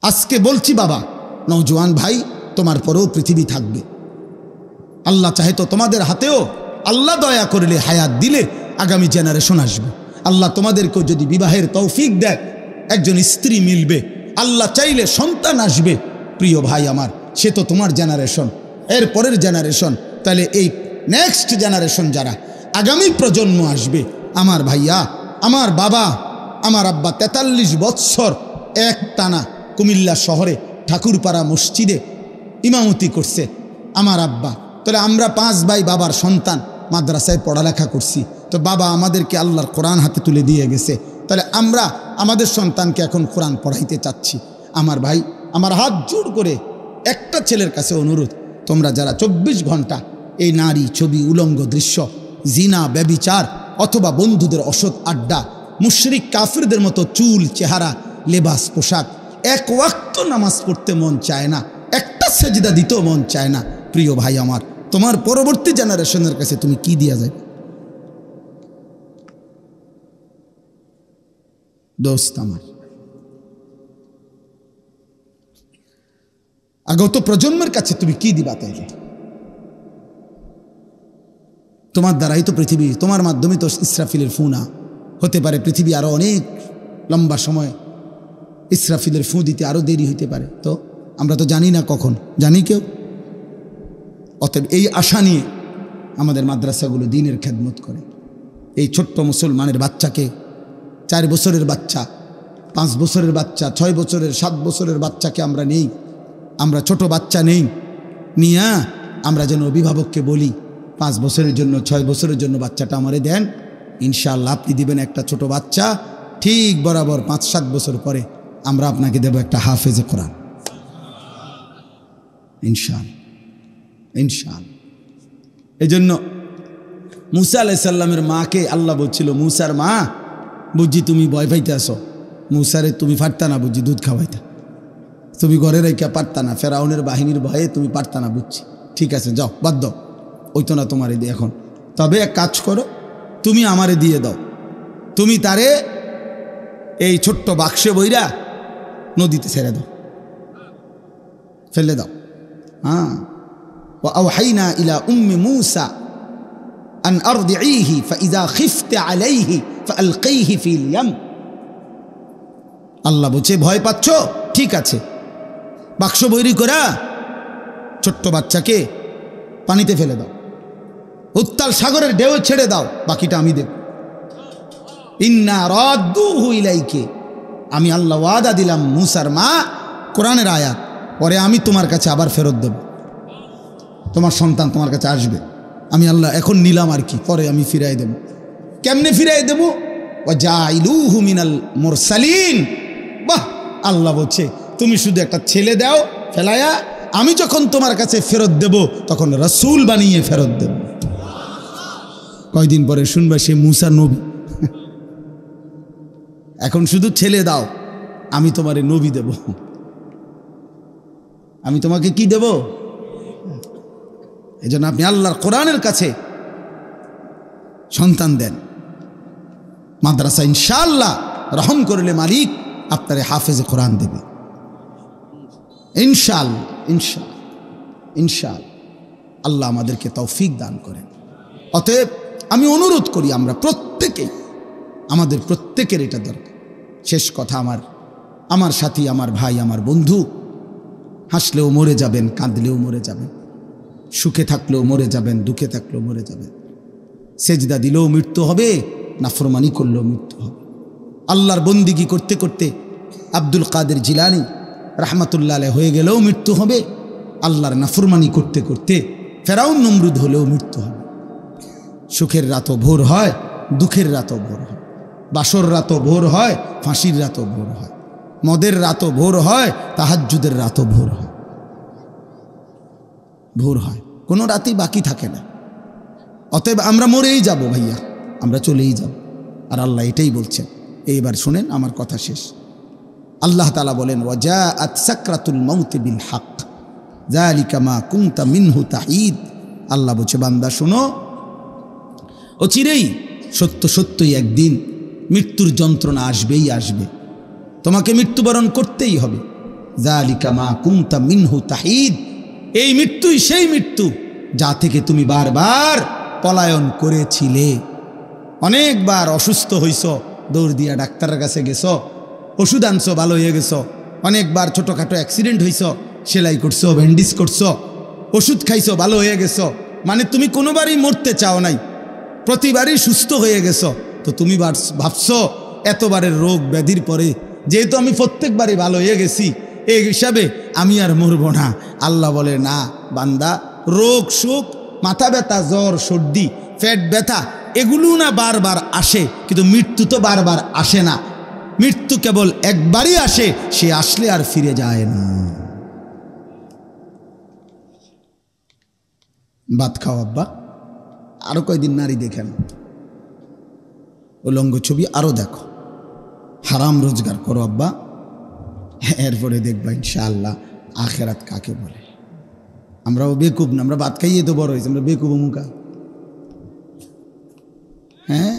আজকে বলছি বাবা, নওজোয়ান ভাই, তোমার পরেও পৃথিবী থাকবে। আল্লাহ চাহে তো তোমাদের হাতেও আল্লাহ দয়া করলে, হায়াত দিলে আগামী জেনারেশন আসবে। আল্লাহ তোমাদেরকেও যদি বিবাহের তৌফিক দেয়, একজন স্ত্রী মিলবে, আল্লাহ চাইলে সন্তান আসবে। প্রিয় ভাই আমার, সে তো তোমার জেনারেশন, এর পরের জেনারেশন। তাহলে এই নেক্সট জেনারেশন যারা আগামী প্রজন্ম আসবে, আমার ভাইয়া, আমার বাবা, আমার আব্বা 43 বৎসর এক টানা কুমিল্লা শহরে ঠাকুরপাড়া মসজিদে ইমামতি করছে আমার আব্বা। তাহলে আমরা 5 ভাই বাবার সন্তান, মাদ্রাসায় পড়ালেখা করছি। তো বাবা আমাদেরকে আল্লাহর কোরআন হাতে তুলে দিয়ে গেছে। তাহলে আমরা আমাদের সন্তানকে এখন কোরআন পড়াইতে চাচ্ছি। আমার ভাই, আমার হাত জোড় করে একটা ছেলের কাছে অনুরোধ, তোমরা যারা 24 ঘন্টা এই নারী, ছবি, উলঙ্গ দৃশ্য, জিনা, ব্যভিচার অথবা বন্ধুদের অসৎ আড্ডা, মুশরিক কাফিরদের মতো চুল, চেহারা, লেবাস, পোশাক, এক ওয়াক্ত নামাজ পড়তে মন চায় না, একটা সেজদা দিতেও মন চায় না। প্রিয় ভাই আমার, তোমার পরবর্তী জেনারেশনের কাছে তুমি কি দিয়া যায়? দোস্ত আমার, আগত প্রজন্মের কাছে তুমি কি দিবা? তাইলে তোমার দ্বারাই তো পৃথিবী, তোমার মাধ্যমে তো ইসরাফিলের ফুনা হতে পারে। পৃথিবী আরো অনেক লম্বা সময় ইসরাফিলের ফু দিতে আরো দেরি হইতে পারে। তো আমরা তো জানি না কখন, জানি কেউ? অতএব এই আশা নিয়ে আমাদের মাদ্রাসাগুলো দিনের খেদমত করে। এই ছোট্ট মুসলমানের বাচ্চাকে, 4 বছরের বাচ্চা, 5 বছরের বাচ্চা, 6 বছরের, 7 বছরের বাচ্চাকে আমরা নেই, আমরা ছোট বাচ্চা নেই নিয়া আমরা যেন অভিভাবককে বলি 5 বছরের জন্য, 6 বছরের জন্য বাচ্চাটা আমারে দেন, ইনশাআল্লাহ আপনি দিবেন একটা ছোট বাচ্চা, ঠিক বরাবর 5-7 বছর পরে আমরা আপনাকে দেব একটা হাফেজে কোরআন, ইনশাআল্লাহ, ইনশাআল্লাহ। এই জন্য মুসা আলাইহিস সালামের মাকে আল্লাহ বলছিল, মুসার মা, বুঝি তুমি ভয় পাইতে আসো, মুসারে তুমি পারতা না বুঝি দুধ খাওয়াইতা, তুমি ঘরে রেখা পারতা না, ফেরাউনের বাহিনীর ভয়ে তুমি পারতা না, বুঝছি, ঠিক আছে যাও, বাদ দাও, ওই তো না তোমারে দিয়ে এখন। তবে এক কাজ করো, তুমি আমারে দিয়ে দাও, তুমি তারে এই ছোট্ট বাক্সে বইরা নদীতে ছেড়ে দাও, ফেলে দাও। হ্যাঁ, وأوحينا إلى أم موسى أن أرضعيه فإذا خفت عليه فألقيه في اليم। আল্লাহ বলছে ভয় পাচ্ছ, ঠিক আছে, বাক্স বৈরি করা ছোট্ট বাচ্চাকে পানিতে ফেলে দাও, উত্তাল সাগরের ঢেউ ছেড়ে দাও, বাকিটা আমি দেব। ইন্না রাদ্দুহু ইলাইকে, আমি আল্লাহ ওয়াদা দিলাম মুসার মা, কোরআনের আয়াত, পরে আমি তোমার কাছে আবার ফেরত দেব, তোমার সন্তান তোমার কাছে আসবে, আমি আল্লাহ এখন নিলাম আর কি, পরে আমি ফিরাই দেব। কেমনে ফিরাই দেব? ওয়াজাইলুহু মিনাল মুরসালিন। বাহ, আল্লাহ বলছে তুমি শুধু একটা ছেলে দাও ফেলায়া, আমি যখন তোমার কাছে ফেরত দেব তখন রাসূল বানিয়ে ফেরত দেব। কয়দিন পরে শুনবা সে মুসা নবী। এখন শুধু ছেলে দাও, আমি তোমারে নবী দেব। আমি তোমাকে কি দেব? এই জন্য আপনি আল্লাহর কোরআনের কাছে সন্তান দেন। মাদ্রাসা ইনশাআল্লাহ রহম করলে মালিক আপনারে হাফেজে কোরআন দেবে, ইনশাআল্লাহ, ইনশাআল্লাহ, ইনশাআল্লাহ। আল্লাহ আমাদেরকে তৌফিক দান করেন। অতএব আমি অনুরোধ করি, আমরা প্রত্যেকেই, আমাদের প্রত্যেকের এটা দরকার। শেষ কথা, আমার সাথী, আমার ভাই, আমার বন্ধু, হাসলেও মরে যাবেন, কাঁদলেও মরে যাবেন, সুখে থাকলেও মরে যাবেন, দুঃখে থাকলেও মরে যাবেন, সেজদা দিলেও মৃত্যু হবে, নাফরমানি করলেও মৃত্যু হবে। আল্লাহর বন্দিগি করতে করতে আব্দুল কাদের জিলানী রাহমাতুল্লাহ আলাইহি হয়ে গেলেও মৃত্যু হবে, আল্লাহর নাফরমানি করতে করতে ফেরাউন নমরুদ হলেও মৃত্যু হবে। সুখের রাতও ভোর হয়, দুঃখের রাতও ভোর হয়, বাসর রাতও ভোর হয়, ফাঁসির রাতও ভোর হয়, মদের রাতও ভোর হয়, তাহাজ্জুদের রাতও ভোর হয়, ভোর হয়, কোনো রাতই বাকি থাকে না। অতএব আমরা মরেই যাব ভাইয়া, আমরা চলেই যাব। আর আল্লাহ এটাই বলছেন। এইবার শুনেন, আমার কথা শেষ। আল্লাহ তাআলা বলেন, ওয়াজাআত সাকরাতুল মাউতি বিল হক যালিকা মা কুনতা মিনহু তাহিদ। আল্লাহ বলছে, বান্দা শোনো, অচিরেই সত্য সত্যই একদিন মৃত্যুর যন্ত্রণা আসবেই আসবে, তোমাকে মৃত্যুবরণ করতেই হবে। যালিকা মা কুনতা মিনহু তাহিদ, এই মৃত্যুই সেই মৃত্যু যা থেকে তুমি বারবার পলায়ন করেছিলে। অনেকবার অসুস্থ হইছ, দৌড় দিয়া ডাক্তারের কাছে গেছ, ওষুধ আনছো, ভালো হয়ে গেছ। অনেকবার ছোটোখাটো অ্যাক্সিডেন্ট হইছ, সেলাই করছো, ব্যান্ডেজ করছো, ওষুধ খাইছো, ভালো হয়ে গেছ। মানে তুমি কোনোবারই মরতে চাও নাই, প্রতিবারই সুস্থ হয়ে গেছ। তো তুমি ভাবছো এতবারের রোগ ব্যাধির পরে যেহেতু আমি প্রত্যেকবারই ভালো হয়ে গেছি, এই হিসাবে আমি আর মরব না। আল্লাহ বলে, না বান্দা, রোগ সুখ, মাথা ব্যথা, জ্বর, সর্দি, পেট ব্যথা, এগুলো না বারবার আসে, কিন্তু মৃত্যু তো বারবার আসে না। মৃত্যু কেবল একবারই আসে, সে আসলে আর ফিরে যায় না। ভাত খাও আব্বা, আরো কয়দিন নারী দেখেন, উলঙ্গ ছবি আরো দেখো, হারাম রোজগার করো আব্বা, এরপরে দেখবা ইনশাআল্লাহ আখেরাত কাকে বলে। আমরাও বেকুব না, আমরা ভাত খাইয়ে তো বড় হয়েছি, আমরা বেকুব মুখা। হ্যাঁ,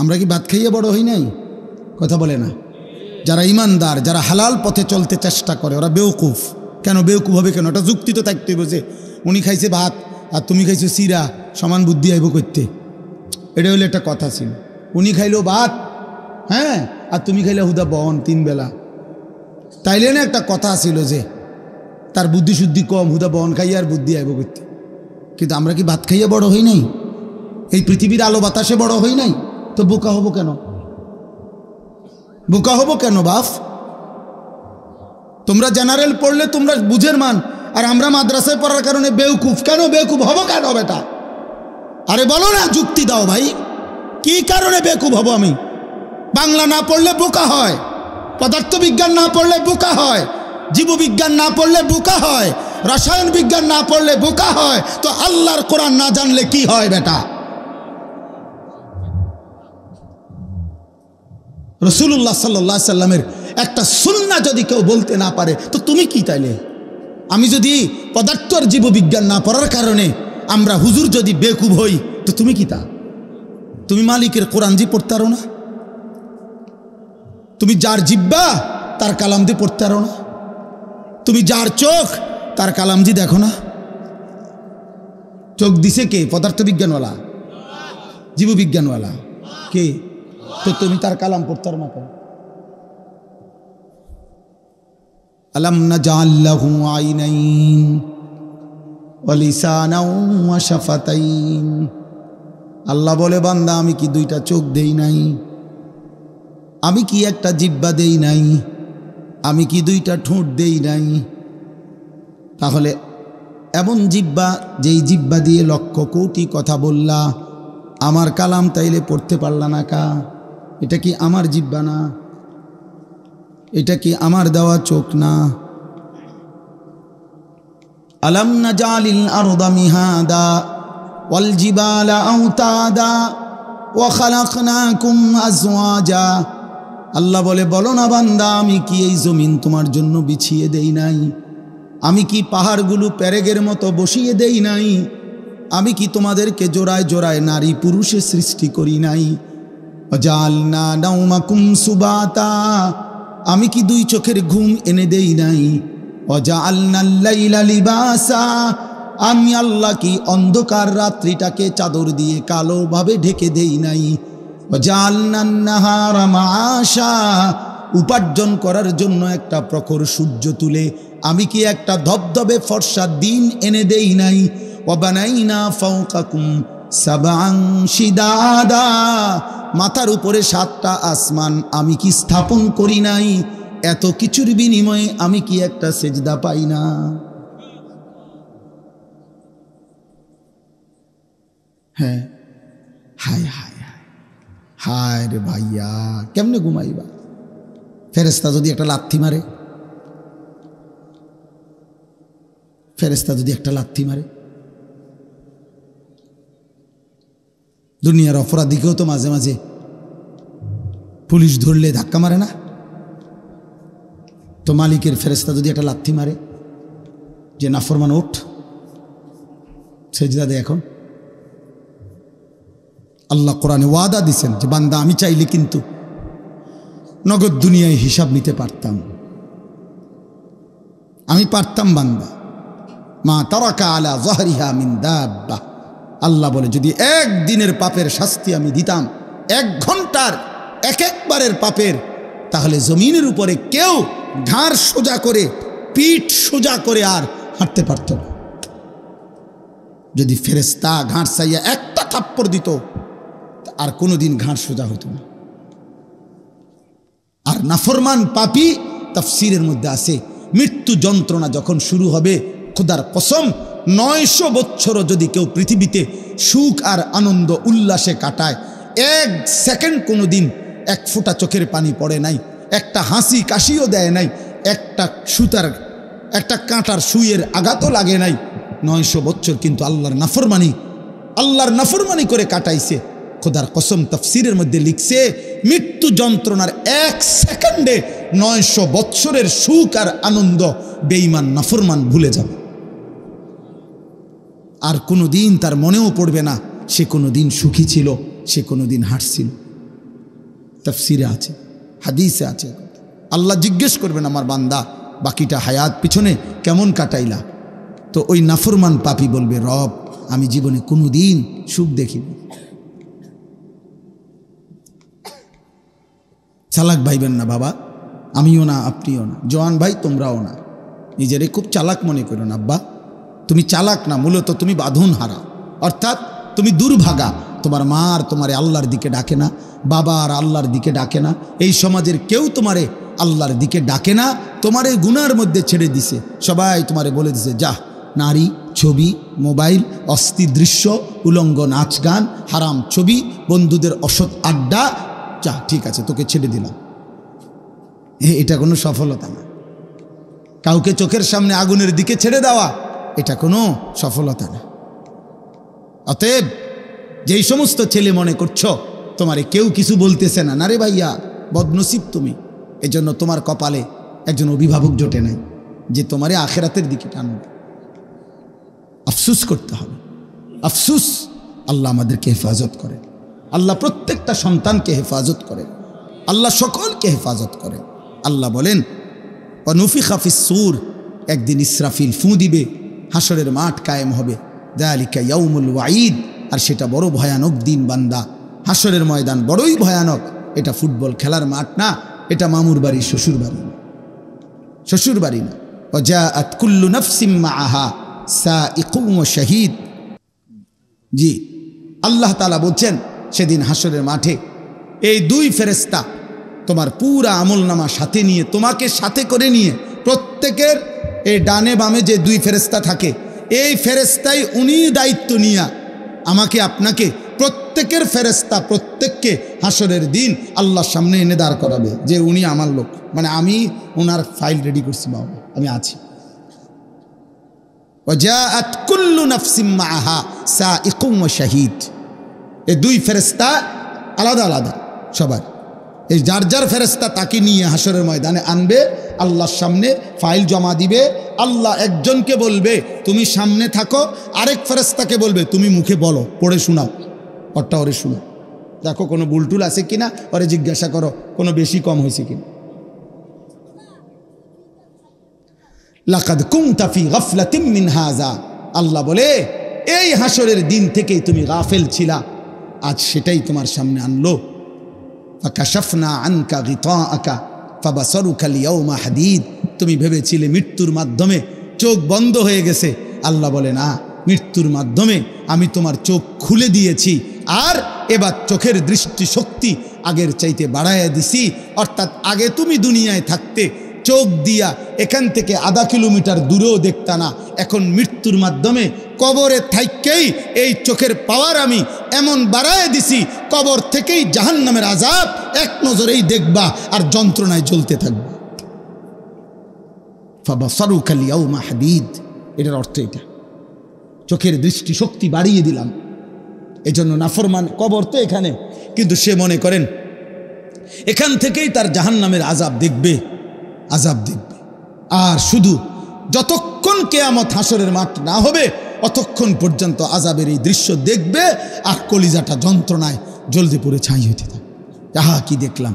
আমরা কি ভাত খাইয়ে বড় হই নাই? কথা বলে না। যারা ইমানদার, যারা হালাল পথে চলতে চেষ্টা করে, ওরা বেউকুফ। কেন বেউকুফ হবে কেন? ওটা যুক্তি তো থাকতে বোঝে। উনি খাইছে ভাত আর তুমি খাইছো সিরা, সমান বুদ্ধি আইব করতে, এটা হলো একটা কথা ছিল। উনি খাইলো ভাত, হ্যাঁ, আর তুমি খাইলে হুদা বহন 3 বেলা, তাইলে না একটা কথা ছিল যে তার বুদ্ধি শুদ্ধি কম, হুদা বহন খাইয়া আর বুদ্ধি আইব করতে। কিন্তু আমরা কি ভাত খাইয়া বড় হই নাই? এই পৃথিবীর আলো বাতাসে বড় হই নাই? তো বোকা হব কেন? বোকা হব কেন বাপ? তোমরা জেনারেল পড়লে তোমরা বুঝের মান, আর আমরা মাদ্রাসায় পড়ার কারণে বেউকুফ। কেন বেউকুফ হব কেন বেটা? আরে বলো না, যুক্তি দাও ভাই, কি কারণে বেকুব হব আমি? বাংলা না পড়লে বোকা হয়, পদার্থবিজ্ঞান না পড়লে বোকা হয়, জীববিজ্ঞান না পড়লে বোকা হয়, রসায়ন বিজ্ঞান না পড়লে বোকা হয়। তো আল্লাহর কোরআন না জানলে কি হয় বেটা? রাসূলুল্লাহ সাল্লাল্লাহু আলাইহি সাল্লামের একটা সুন্নাহ যদি কেউ বলতে না পারে, তো তুমি কি তাইলে? আমি যদি পদার্থ আর জীববিজ্ঞান না পড়ার কারণে আমরা হুজুর যদি বেকুব হই, তো তুমি কি তা? তুমি মালিকের কোরআন জি পড়তে পারো না? তুমি যার জিব্বা তার কালাম দিয়ে পড়তে পারো না? তুমি যার চোখ তার কালাম জি দেখো না? চোখ দিছে কে? পদার্থবিজ্ঞানওয়ালা, জীববিজ্ঞানওয়ালা কে? তো তুমি তার কালাম পড়তে পারো না কেন? আলাম নাজআল লাহু আইনাইন ওয়া লিসানাও ওয়া শাফাতাইন। আল্লাহ বলে, বান্দা আমি কি 2টা চোখ দেই নাই? আমি কি একটা জিহ্বা দেই নাই? আমি কি 2টা ঠোঁট দেই নাই? তাহলে এমন জিহ্বা, যেই জিহ্বা দিয়ে লক্ষ কোটি কথা বললা, আমার কালাম তাইলে পড়তে পারলা না কা? এটা কি আমার জিহ্বা না? এটা কি আমার দেওয়া চোখ না? আলাম নাজালিল আরদা মিহাদা ওয়াল জিবালা আওতাদা ওয়া খালাকনাকুম আজওয়াজা। আল্লাহ বলে, বলো না বান্দা, আমি কি এই জমিন তোমার জন্য বিছিয়ে দেই নাই? আমি কি পাহাড়গুলো পেরেগের মতো বসিয়ে দেই নাই? আমি কি তোমাদেরকে জোড়ায় জোড়ায় নারী পুরুষে সৃষ্টি করি নাই? ওয়াজালনা নাওমাকুম সুবাতা, আমি কি 2 চোখের ঘুম এনে দেই নাই? ওয়াজালনাল লাইলা লিবাসা, আমি আল্লাহ কি অন্ধকার রাত্রিটাকে চাদর দিয়ে কালোভাবে ঢেকে দেই নাই? ওয়াজালনান নাহারা মাআশা, উপার্জন করার জন্য একটা প্রখর সূর্য তুলে আমি কি একটা ধবধবে ফর্সা দিন এনে দেই নাই? ওয়াবানাইনা ফাওকাকুম সাবআন শিদাদা, মাথার উপরে 7টা আসমান আমি কি স্থাপন করি নাই? এত কিছুর বিনিময়ে আমি কি একটা সেজদা পাই না? হ্যাঁ, হায় হায় হায় হায় রে ভাইয়া, কেমনে ঘুমাইবা? ফেরেশতা যদি একটা লাথি মারে, ফেরেশতা যদি একটা লাথি মারে, দুনিয়ার অপরাধীকেও তো মাঝে মাঝে পুলিশ ধরলে ধাক্কা মারে না? তো মালিকের ফেরেশতা যদি একটা লাথি মারে যে নাফরমান ওঠ, সেজদা দে এখন। আল্লাহ কোরআনে ওয়াদা দিছেন যে বান্দা আমি চাইলে কিন্তু নগদ দুনিয়ায় হিসাব নিতে পারতাম, আমি পারতাম বান্দা, মা তারাকা আলা যাহরিহা মিন দাব্বা। আল্লাহ বলে যদি একদিনের পাপের শাস্তি আমি দিতাম, 1 ঘন্টার একবারের পাপের, তাহলে জমিনের উপরে কেউ ঘাড় সোজা করে, পিঠ সোজা করে আর হাঁটতে পারত না। যদি ফেরেশতা ঘাড় চাইয়া একটা থাপ্পড় দিত, আর কোনোদিন ঘাড় সোজা হতো না। আর নাফরমান পাপী, তাফসীরের মধ্যে আছে, মৃত্যু যন্ত্রণা যখন শুরু হবে, খোদার কসম 900 বছরও যদি কেউ পৃথিবীতে সুখ আর আনন্দ উল্লাসে কাটায়, 1 সেকেন্ড কোনো দিন 1 ফোঁটা চোখের পানি পড়ে নাই, একটা হাসি কাশিও দেয় নাই, একটা কাঁটার সুইয়ের আঘাতও লাগে নাই, 900 বছর কিন্তু আল্লাহর নাফরমানি করে কাটাইছে। খোদার কসম তাফসীরের মধ্যে লিখছে, মৃত্যু যন্ত্রণার 1 সেকেন্ডে 900 বছরের সুখ আর আনন্দ বেঈমান নাফরমান ভুলে যাবে। আর কোনো দিন তার মনেও পড়বে না সে কোনো দিন সুখী ছিল, সে কোনো দিন হাসছিল। তাফসীরে আছে, হাদিসে আছে। আল্লাহ জিজ্ঞেস করবেন, আমার বান্দা বাকিটা হায়াত পিছনে কেমন কাটাইলা? তো ওই নাফরমান পাপী বলবে, রব আমি জীবনে কোনো দিন সুখ দেখিনি। চালাক ভাইবেন না বাবা, আমিও না, আপনিও না, জওয়ান ভাই তোমরাও না, নিজেরে খুব চালাক মনে করো না। আব্বা তুমি চালাক না, মূলত তুমি বাঁধন হারা, অর্থাৎ তুমি দুর্ভাগা। তোমার মা আর তোমারে আল্লাহর দিকে ডাকে না, বাবা আর আল্লাহর দিকে ডাকে না, এই সমাজের কেউ তোমারে আল্লাহর দিকে ডাকে না, তোমারে গুনার মধ্যে ছেড়ে দিছে। সবাই তোমারে বলে দিছে, যা নারী, ছবি, মোবাইল, অস্থির দৃশ্য, উলঙ্গ নাচ গান, হারাম ছবি, বন্ধুদের অসৎ আড্ডা, যা ঠিক আছে তোকে ছেড়ে দিলাম। এটা কোনো সফলতা না। কাউকে চোখের সামনে আগুনের দিকে ছেড়ে দেওয়া, এটা কোনো সফলতা না। অতএব যেই সমস্ত ছেলে মনে করছো তোমারে কেউ কিছু বলতেছে না, না রে ভাইয়া, বদনসিব তুমি। এজন্য তোমার কপালে একজন অভিভাবক জোটে নাই যে তোমারে আখেরাতের দিকে টানবে। আফসুস করতে হবে, আফসুস। আল্লাহ আমাদেরকে হেফাজত করে, আল্লাহ প্রত্যেকটা সন্তানকে হেফাজত করে, আল্লাহ সকলকে হেফাজত করে। আল্লাহ বলেন, ওয়ানুফিখা ফিস-সূর, একদিন ইসরাফিল ফু দিবে, হাসরের মাঠ কায়েম হবে। যালিকা ইয়াউমুল ওয়াঈদ, আর সেটা বড় ভয়ানক দিন বান্দা। হাসরের ময়দান বড়ই ভয়ানক। এটা ফুটবল খেলার মাঠ না, এটা মামুর বাড়ি, শ্বশুর বাড়ি, শ্বশুর বাড়ি না। ওয়াজাআত কুল্লু নাফসিম মাআহা সাইকুম ওয়া শাহীদ। জি, আল্লাহ তাআলা বলছেন সেদিন হাসরের মাঠে এই 2 ফেরেশতা তোমার পুরা আমলনামা সাথে নিয়ে, তোমাকে সাথে করে নিয়ে, প্রত্যেকের এই ডানে বামে যে 2 ফেরেশতা থাকে, এই ফেরেশতাই উনি দায়িত্ব নিয়ে আমাকে আপনাকে প্রত্যেকের ফেরেশতা প্রত্যেককে হাসরের দিন আল্লাহর সামনে এনে দাঁড় করাবে যে উনি আমার লোক, মানে আমি ওনার ফাইল রেডি করছি, বাবা আমি আছি। ওয়াজাআত কুল্লু নাফসিম মাআহা সাইকুম ওয়া শাহীদ। এই 2 ফেরেশতা আলাদা আলাদা সবার, এই যার যার ফেরেশতা তাকে নিয়ে হাসরের ময়দানে আনবে, আল্লাহর সামনে ফাইল জমা দিবে। আল্লাহ একজনকে বলবে তুমি সামনে থাকো, আরেক ফেরেশতাকে বলবে তুমি মুখে বলো, পড়ে শোনাও, ওরটা ওরে শোনো, দেখো কোনো বুলটুল আছে কিনা, ওরে জিজ্ঞাসা করো কোনো বেশি কম হয়েছে কিনা। লাকাদ কুনতা ফি গাফলাতিন মিন হাযা, আল্লাহ বলে এই হাসরের দিন থেকেই তুমি গাফেল ছিলা, আজ সেটাই তোমার সামনে আনলো। ফাকাশাফনা আনকা গিতাআকা ফাবাসারুকা আল-ইয়াওমা হাদীদ, তুমি ভেবেছিলে মৃত্যুর মাধ্যমে চোখ বন্ধ হয়ে গেছে। আল্লাহ বলে না, মৃত্যুর মাধ্যমে আমি তোমার চোখ খুলে দিয়েছি, আর এবার চোখের দৃষ্টি শক্তি আগের চাইতে বাড়াইয়া দিছি। অর্থাৎ আগে তুমি দুনিয়ায় থাকতে চোখ দিয়া এখান থেকে আধা কিলোমিটার দূরেও দেখতা না, এখন মৃত্যুর মাধ্যমে কবরে থাইকেই এই চোখের পাওয়ার আমি এমন বাড়ায় দিছি, কবর থেকেই জাহান্নামের আযাব এক নজরেই দেখবা আর যন্ত্রণায় জ্বলতে থাকবে। ফাবাসারুকা আল-ইয়াওমা হাদীদ, এটার অর্থ এটা, চোখের দৃষ্টি শক্তি বাড়িয়ে দিলাম। এজন্য নাফরমান কবর তো এখানে, কিন্তু সে মনে করেন এখান থেকেই তার জাহান্নামের আযাব দেখবে, আযাব দেখবে। আর শুধু যতক্ষণ কিয়ামত হাসরের মাঠ না হবে অতক্ষণ পর্যন্ত আযাবের এই দৃশ্য দেখবে, আর কলিজাটা যন্ত্রণায় জ্বলতে পড়ে ছাই হইতে থাকে। আহা কি দেখলাম,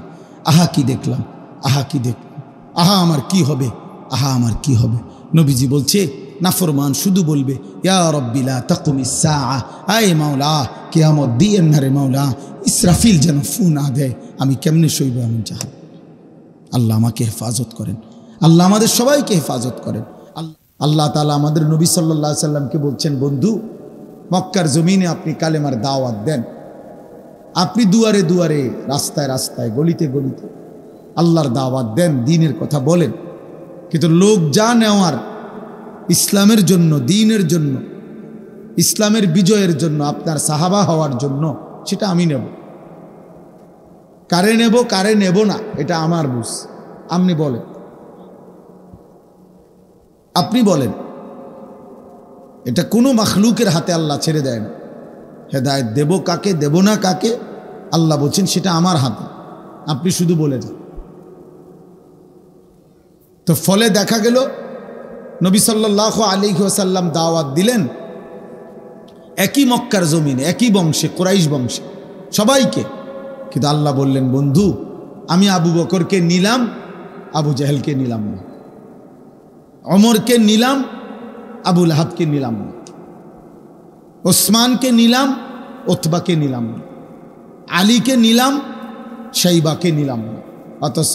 আহা কি দেখলাম, আহা কি দেখলাম, আহা আমার কি হবে, আহা আমার কি হবে। নবীজি বলছে নাফরমান শুধু বলবে ইয়া রব্বি লা তাকুমিস সাআ, আয় মাওলা কিয়ামত দিয়েন না রে মাওলা, ইসরাফিল যেন ফু না দেয়, আমি কেমনে সইব এমন জাহান। আল্লাহ আমাকে হেফাজত করেন, আল্লাহ আমাদের সবাইকে হেফাজত করেন। আল্লাহ তাআলা আমাদের নবী সাল্লাল্লাহু আলাইহি সাল্লামকে বলছেন, বন্ধু মক্কার জমিনে আপনি কালেমার দাওয়াত দেন, আপনি দুয়ারে দুয়ারে রাস্তায় রাস্তায় গলিতে গলিতে আল্লাহর দাওয়াত দেন, দ্বীনের কথা বলেন, কিন্তু লোক যা নেওয়ার ইসলামের জন্য, দ্বীনের জন্য, ইসলামের বিজয়ের জন্য, আপনার সাহাবা হওয়ার জন্য, সেটা আমি নেব। কারে নেব কারে নেব না এটা আমার বুঝ। আপনি বলেন, আপনি বলেন, এটা কোনো মাখলুকের হাতে আল্লাহ ছেড়ে দেয় না। হেদায়েত দেব কাকে দেব না কাকে আল্লাহ বলছেন সেটা আমার হাতে, আপনি শুধু বলে যান। তো ফলে দেখা গেল নবী সাল্লাল্লাহু আলাইহি ওয়াসাল্লাম দাওয়াত দিলেন একই মক্কার জমিনে, একই বংশে, কুরাইশ বংশে সবাইকে, কিন্তু আল্লাহ বললেন, বন্ধু আমি আবু বকরকে নিলাম, আবু জাহেলকে নিলাম না, ওমরকে নিলাম, আবু লাহাবকে নিলাম না, ওসমানকে নিলাম, উতবাকে নিলাম না, আলীকে নিলাম, শাইবাকে নিলাম না। অথচ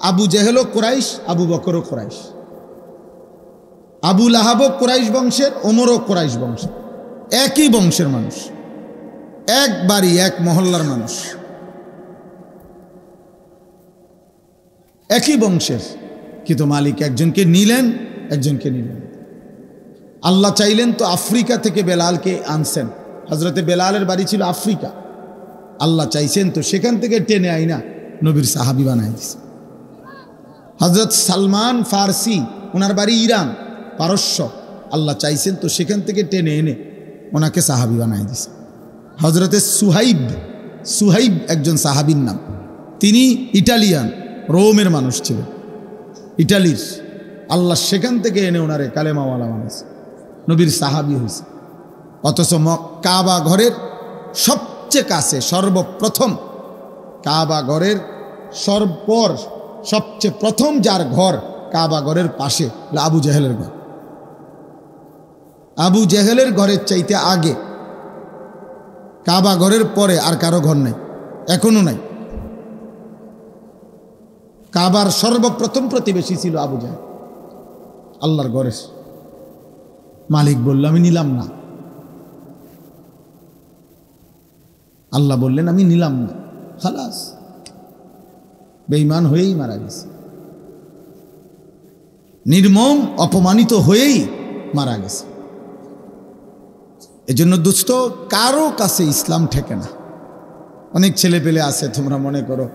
আবু জেহেলও কুরাইশ, আবু বকরও কুরাইশ, আবু লাহাবও কুরাইশ বংশের, ওমরও কুরাইশ বংশের, একই বংশের মানুষ, এক বাড়ি এক মহল্লার মানুষ, একই বংশের, কিন্তু মালিক একজনকে নিলেন, একজনকে নিলেন। আল্লাহ চাইলেন তো আফ্রিকা থেকে বেলালকে আনছেন, হজরতে বেলালের বাড়ি ছিল আফ্রিকা, আল্লাহ চাইছেন তো সেখান থেকে টেনে আইনা নবীর সাহাবি বানাই দিছে। হজরত সালমান ফার্সি, ওনার বাড়ি ইরান, পারস্য, আল্লাহ চাইছেন তো সেখান থেকে টেনে এনে ওনাকে সাহাবি বানাই দিছে। হজরতে সুহাইব একজন সাহাবির নাম, তিনি ইটালিয়ান, রোমের মানুষ ছিলেন, ইটালির, আল্লাহ সেখান থেকে এনে ওনারে কালেমাওয়ালা বানাইছে, নবীর সাহাবি হয়েছে। অথচ কাবা ঘরের সবচেয়ে কাছে, সর্বপ্রথম কাবা ঘরের সবচেয়ে প্রথম যার ঘর কাবা ঘরের পাশে আবু জেহেলের ঘর, আবু জেহেলের ঘরের চাইতে আগে, কাবা ঘরের পরে আর কারো ঘর নাই, এখনো নাই। কাবার সর্বপ্রথম প্রতিবেশী ছিল আবু জেহেল, আল্লাহর ঘরের মালিক বলল আমি নিলাম না, আল্লাহ বললেন আমি নিলাম না, খালাস, বেঈমান হয়েই মারা গেছে, নির্মম অপমানিত হয়েই মারা গেছে। এজন্য দোস্ত, কারো কাছে ইসলাম ঠেকে না। অনেক ছেলে পেলে আছে, তোমরা মনে করো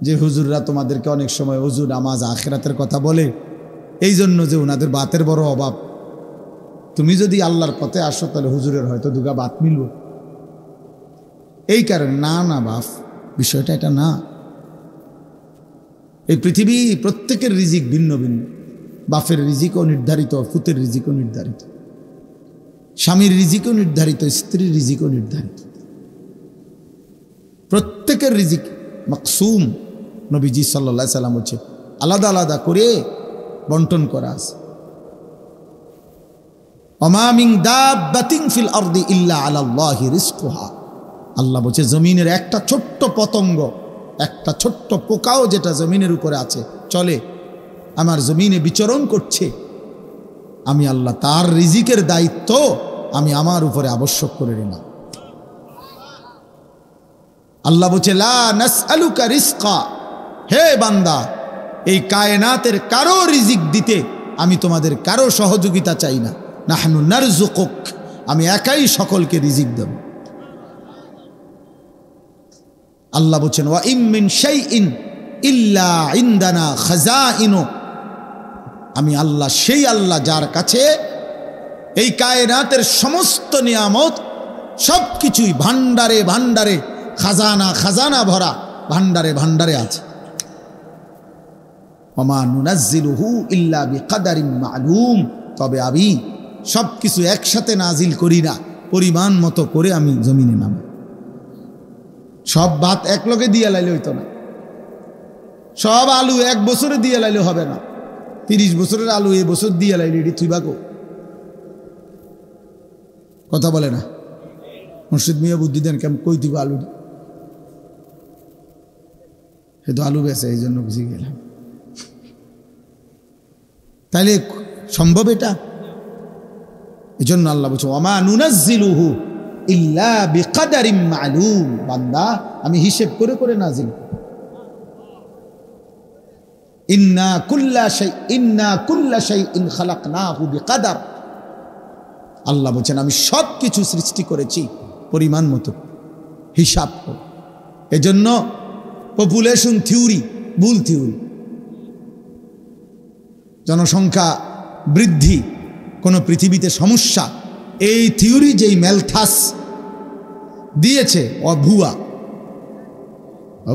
যে হুজুররা তোমাদেরকে অনেক সময় হুজুর নামাজ আখিরাতের কথা বলে, এই জন্য যে ওনাদের বাতের বড় অভাব। তুমি যদি আল্লাহর পথে আসো তাহলে হুজুরের হয়তো দুগা বাত মিলব, এই কারণে। না না বাপ, বিষয়টা এটা না। এই পৃথিবী প্রত্যেকের রিজিক ভিন্ন ভিন্ন, বাপের রিজিকও নির্ধারিত, ফুতের রিজিকও নির্ধারিত, স্বামীর রিজিকও নির্ধারিত, স্ত্রীর রিজিকও নির্ধারিত, প্রত্যেকের রিজিক মাকসুম। নবীজি সাল্লাল্লাহু আলাইহি সাল্লাম বলছে আলাদা আলাদা করে বন্টন করা আছে। ওমা মিন দাব্বাতিন ফিল আরদি ইল্লা আলাল্লাহি রিজকুহা, আল্লাহ বলছে জমিনের একটা ছোট্ট পতঙ্গ, একটা ছোট্ট পোকাও যেটা জমিনের উপরে আছে, চলে, আমার জমিনে বিচরণ করছে, আমি আল্লাহ তার রিজিকের দায়িত্ব আমি আমার উপরে আবশ্যক করে নিলাম। আল্লাহ বলছে লা নাসআলুকা রিজকা, হে বান্দা, এই কায়নাতের কারো রিজিক দিতে আমি তোমাদের কারো সহযোগিতা চাই না, নাহনু নারযুকুক, আমি একাই সকলকে রিজিক দেব। আল্লাহ বলছেন ওয়া ইম মিন শাইইন ইল্লা ইনদানা খাযাইনু, আমি আল্লাহ সেই আল্লাহ যার কাছে এই কায়নাতের সমস্ত নিয়ামত সবকিছুই ভান্ডারে ভান্ডারে, খাজানা খাজানা ভরা, ভান্ডারে ভান্ডারে আছে। ওমা নুনাজ্জিলুহু ইল্লা বিকাদারিন মা'লুম, তবে আমি সবকিছু একসাথে নাজিল করি না, পরিমাণ মতো করে আমি জমিনে নামাই। সব ভাত এক লগে দিয়ে লাইলে হইতো না, সব আলু এক বছরে দিয়ে লাইলে হবে না, 30 বছরের আলু এ বছর দিয়ে লাইলি এটি তুই বাকো কথা বলে না। মুর্শিদ মিয়া বুদ্ধি দেন কেমন কই দিব আলু, সে তো আলু বেছে, এই জন্য বুঝে গেলাম। তাইলে সম্ভব এটা? এই জন্য আল্লাহ বলছে ওমা নুনাজ্জিলুহু ইল্লা বিকাদারিম মালুম, বান্দা আমি হিসেব করে করে নাজিল। ইন্না কুল্লা শাইইন খালাকনাহু বিকাদার, আল্লাহ বলছেন আমি সব কিছু সৃষ্টি করেছি পরিমাণ মতো, হিসাব করে। এজন্য পপুলেশন থিওরি ভুল থিওরি। জনসংখ্যা বৃদ্ধি কোন পৃথিবীতে সমস্যা, এই থিওরি যেই ম্যালথাস দিয়েছে অভুয়া,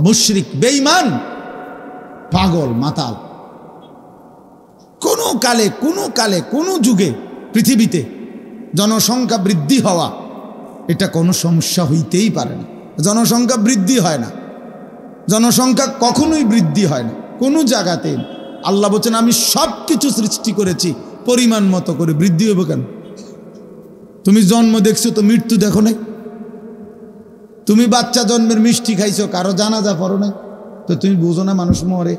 মুশরিক, বেঈমান, পাগল, মাতাল। কোনো কালে কোনো যুগে পৃথিবীতে জনসংখ্যা বৃদ্ধি হওয়া এটা কোনো সমস্যা হইতেই পারে না। জনসংখ্যা বৃদ্ধি হয় না, জনসংখ্যা কখনোই বৃদ্ধি হয় না কোনো জায়গাতে। আল্লাহ বলছেন আমি সব কিছু সৃষ্টি করেছি পরিমাণ মতো করে, বৃদ্ধি হবে কেন? তুমি জন্ম দেখছো তো মৃত্যু দেখো নাই? তুমি বাচ্চা জন্মের মিষ্টি খাইছো, কারো জানাজা পড়ো নাই, তো তুমি বুঝো না মানুষ মরে?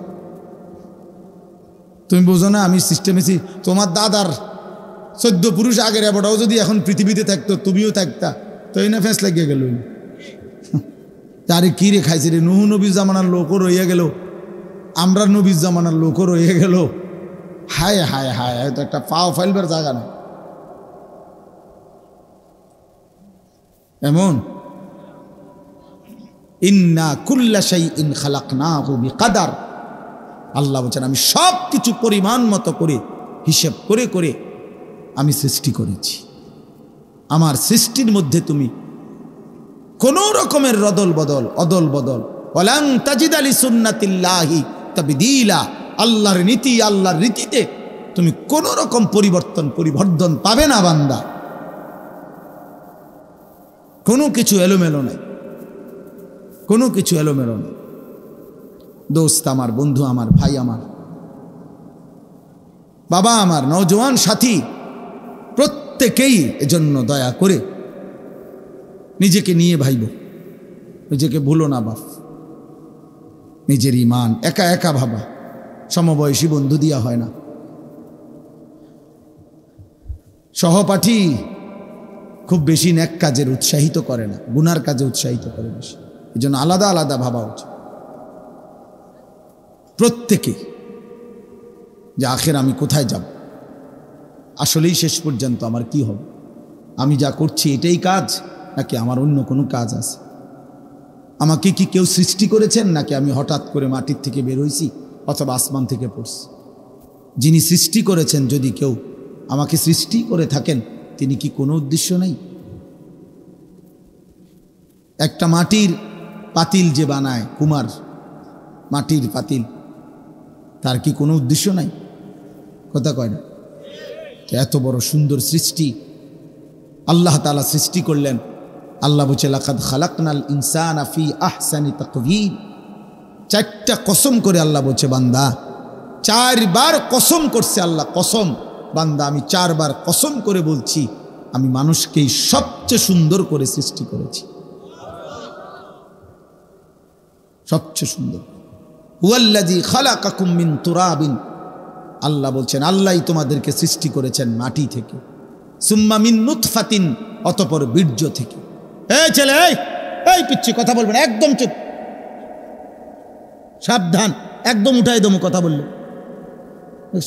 তুমি বুঝো না আমি সিস্টেমেছি? তোমার দাদার 14 পুরুষ আগের এবটাও যদি এখন পৃথিবীতে থাকতো, তুমিও থাকতা, তো এই না ফেঁস লাগিয়ে গেল। আরে কি রে খাইছে রে, নুহু নবীর জামানার লোকও রইয়া গেল, আমরা নবীর জামানার লোকও রইয়া গেল। হায় হায় হায়, হয়তো একটা পাও ফাইলবার জায়গা না এমন। ইন্না কুল্লা শাইইন খালাকনাহু বিকাদার, আল্লাহ বলেন আমি সব কিছু পরিমাণ মতো করে হিসাব করে করে আমি সৃষ্টি করেছি। আমার সৃষ্টির মধ্যে তুমি কোন রকমের অদল বদল ওয়ালান তাজিদা লিসুন্নাতিল্লাহি তাবদীলা, আল্লাহর নীতি, আল্লাহর রীতিতে তুমি কোন রকম পরিবর্তন পাবে না বান্দা। কোনো কিছু এলোমেলো নাই, কোনো কিছু এলোমেলো নেই। দোস্ত আমার, বন্ধু আমার, ভাই আমার, বাবা আমার, নওজোয়ান সাথী, প্রত্যেকেই এজন্য দয়া করে নিজেকে নিয়ে ভাইব, নিজেকে ভুলো না বাপ। নিজের ঈমান একা একা ভাবা, সমবয়সী বন্ধু দিয়া হয় না, সহপাঠী খুব বেশি নেক কাজের উৎসাহিত করে না, গুনার কাজে উৎসাহিত করে বেশি। এই জন্য আলাদা আলাদা ভাবা উচিত প্রত্যেকে, যে আখের আমি কোথায় যাব, আসলেই শেষ পর্যন্ত আমার কি হবে, আমি যা করছি এটাই কাজ নাকি আমার অন্য কোনো কাজ আছে, আমাকে কি কেউ সৃষ্টি করেছেন নাকি আমি হঠাৎ করে মাটির থেকে বের হয়েছি অথবা আসমান থেকে পড়ছি। যিনি সৃষ্টি করেছেন, যদি কেউ আমাকে সৃষ্টি করে থাকেন, তিনি কি কোনো উদ্দেশ্য নেই? একটা মাটির পাতিল যে বানায় কুমার, মাটির পাতিল, তার কি কোনো উদ্দেশ্য নাই? কথা কয় না? এত বড় সুন্দর সৃষ্টি আল্লাহ তাআলা সৃষ্টি করলেন। আল্লাহ বলছে লাকাদ খালাকনাল ইনসানা ফি আহসানি তাকওয়িম। 4টা কসম করে আল্লাহ বলছে বান্দা, 4বার কসম করছে আল্লাহ, কসম বান্দা আমি 4বার কসম করে বলছি, আমি মানুষকেই সবচেয়ে সুন্দর করে সৃষ্টি করেছি, সবচেয়ে সুন্দর। হুয়াল্লাযী খালাকাকুম মিন তুরাবিন, আল্লাহ বলছেন আল্লাহই তোমাদেরকে সৃষ্টি করেছেন মাটি থেকে, সুম্মা মিন নুতফাতিন, অতঃপর বীর্য থেকে। এই ছেলে, এই পিচ্ছি কথা বলবেন, একদম চুপ, সাবধান, একদম উঠাই দমু কথা বললে।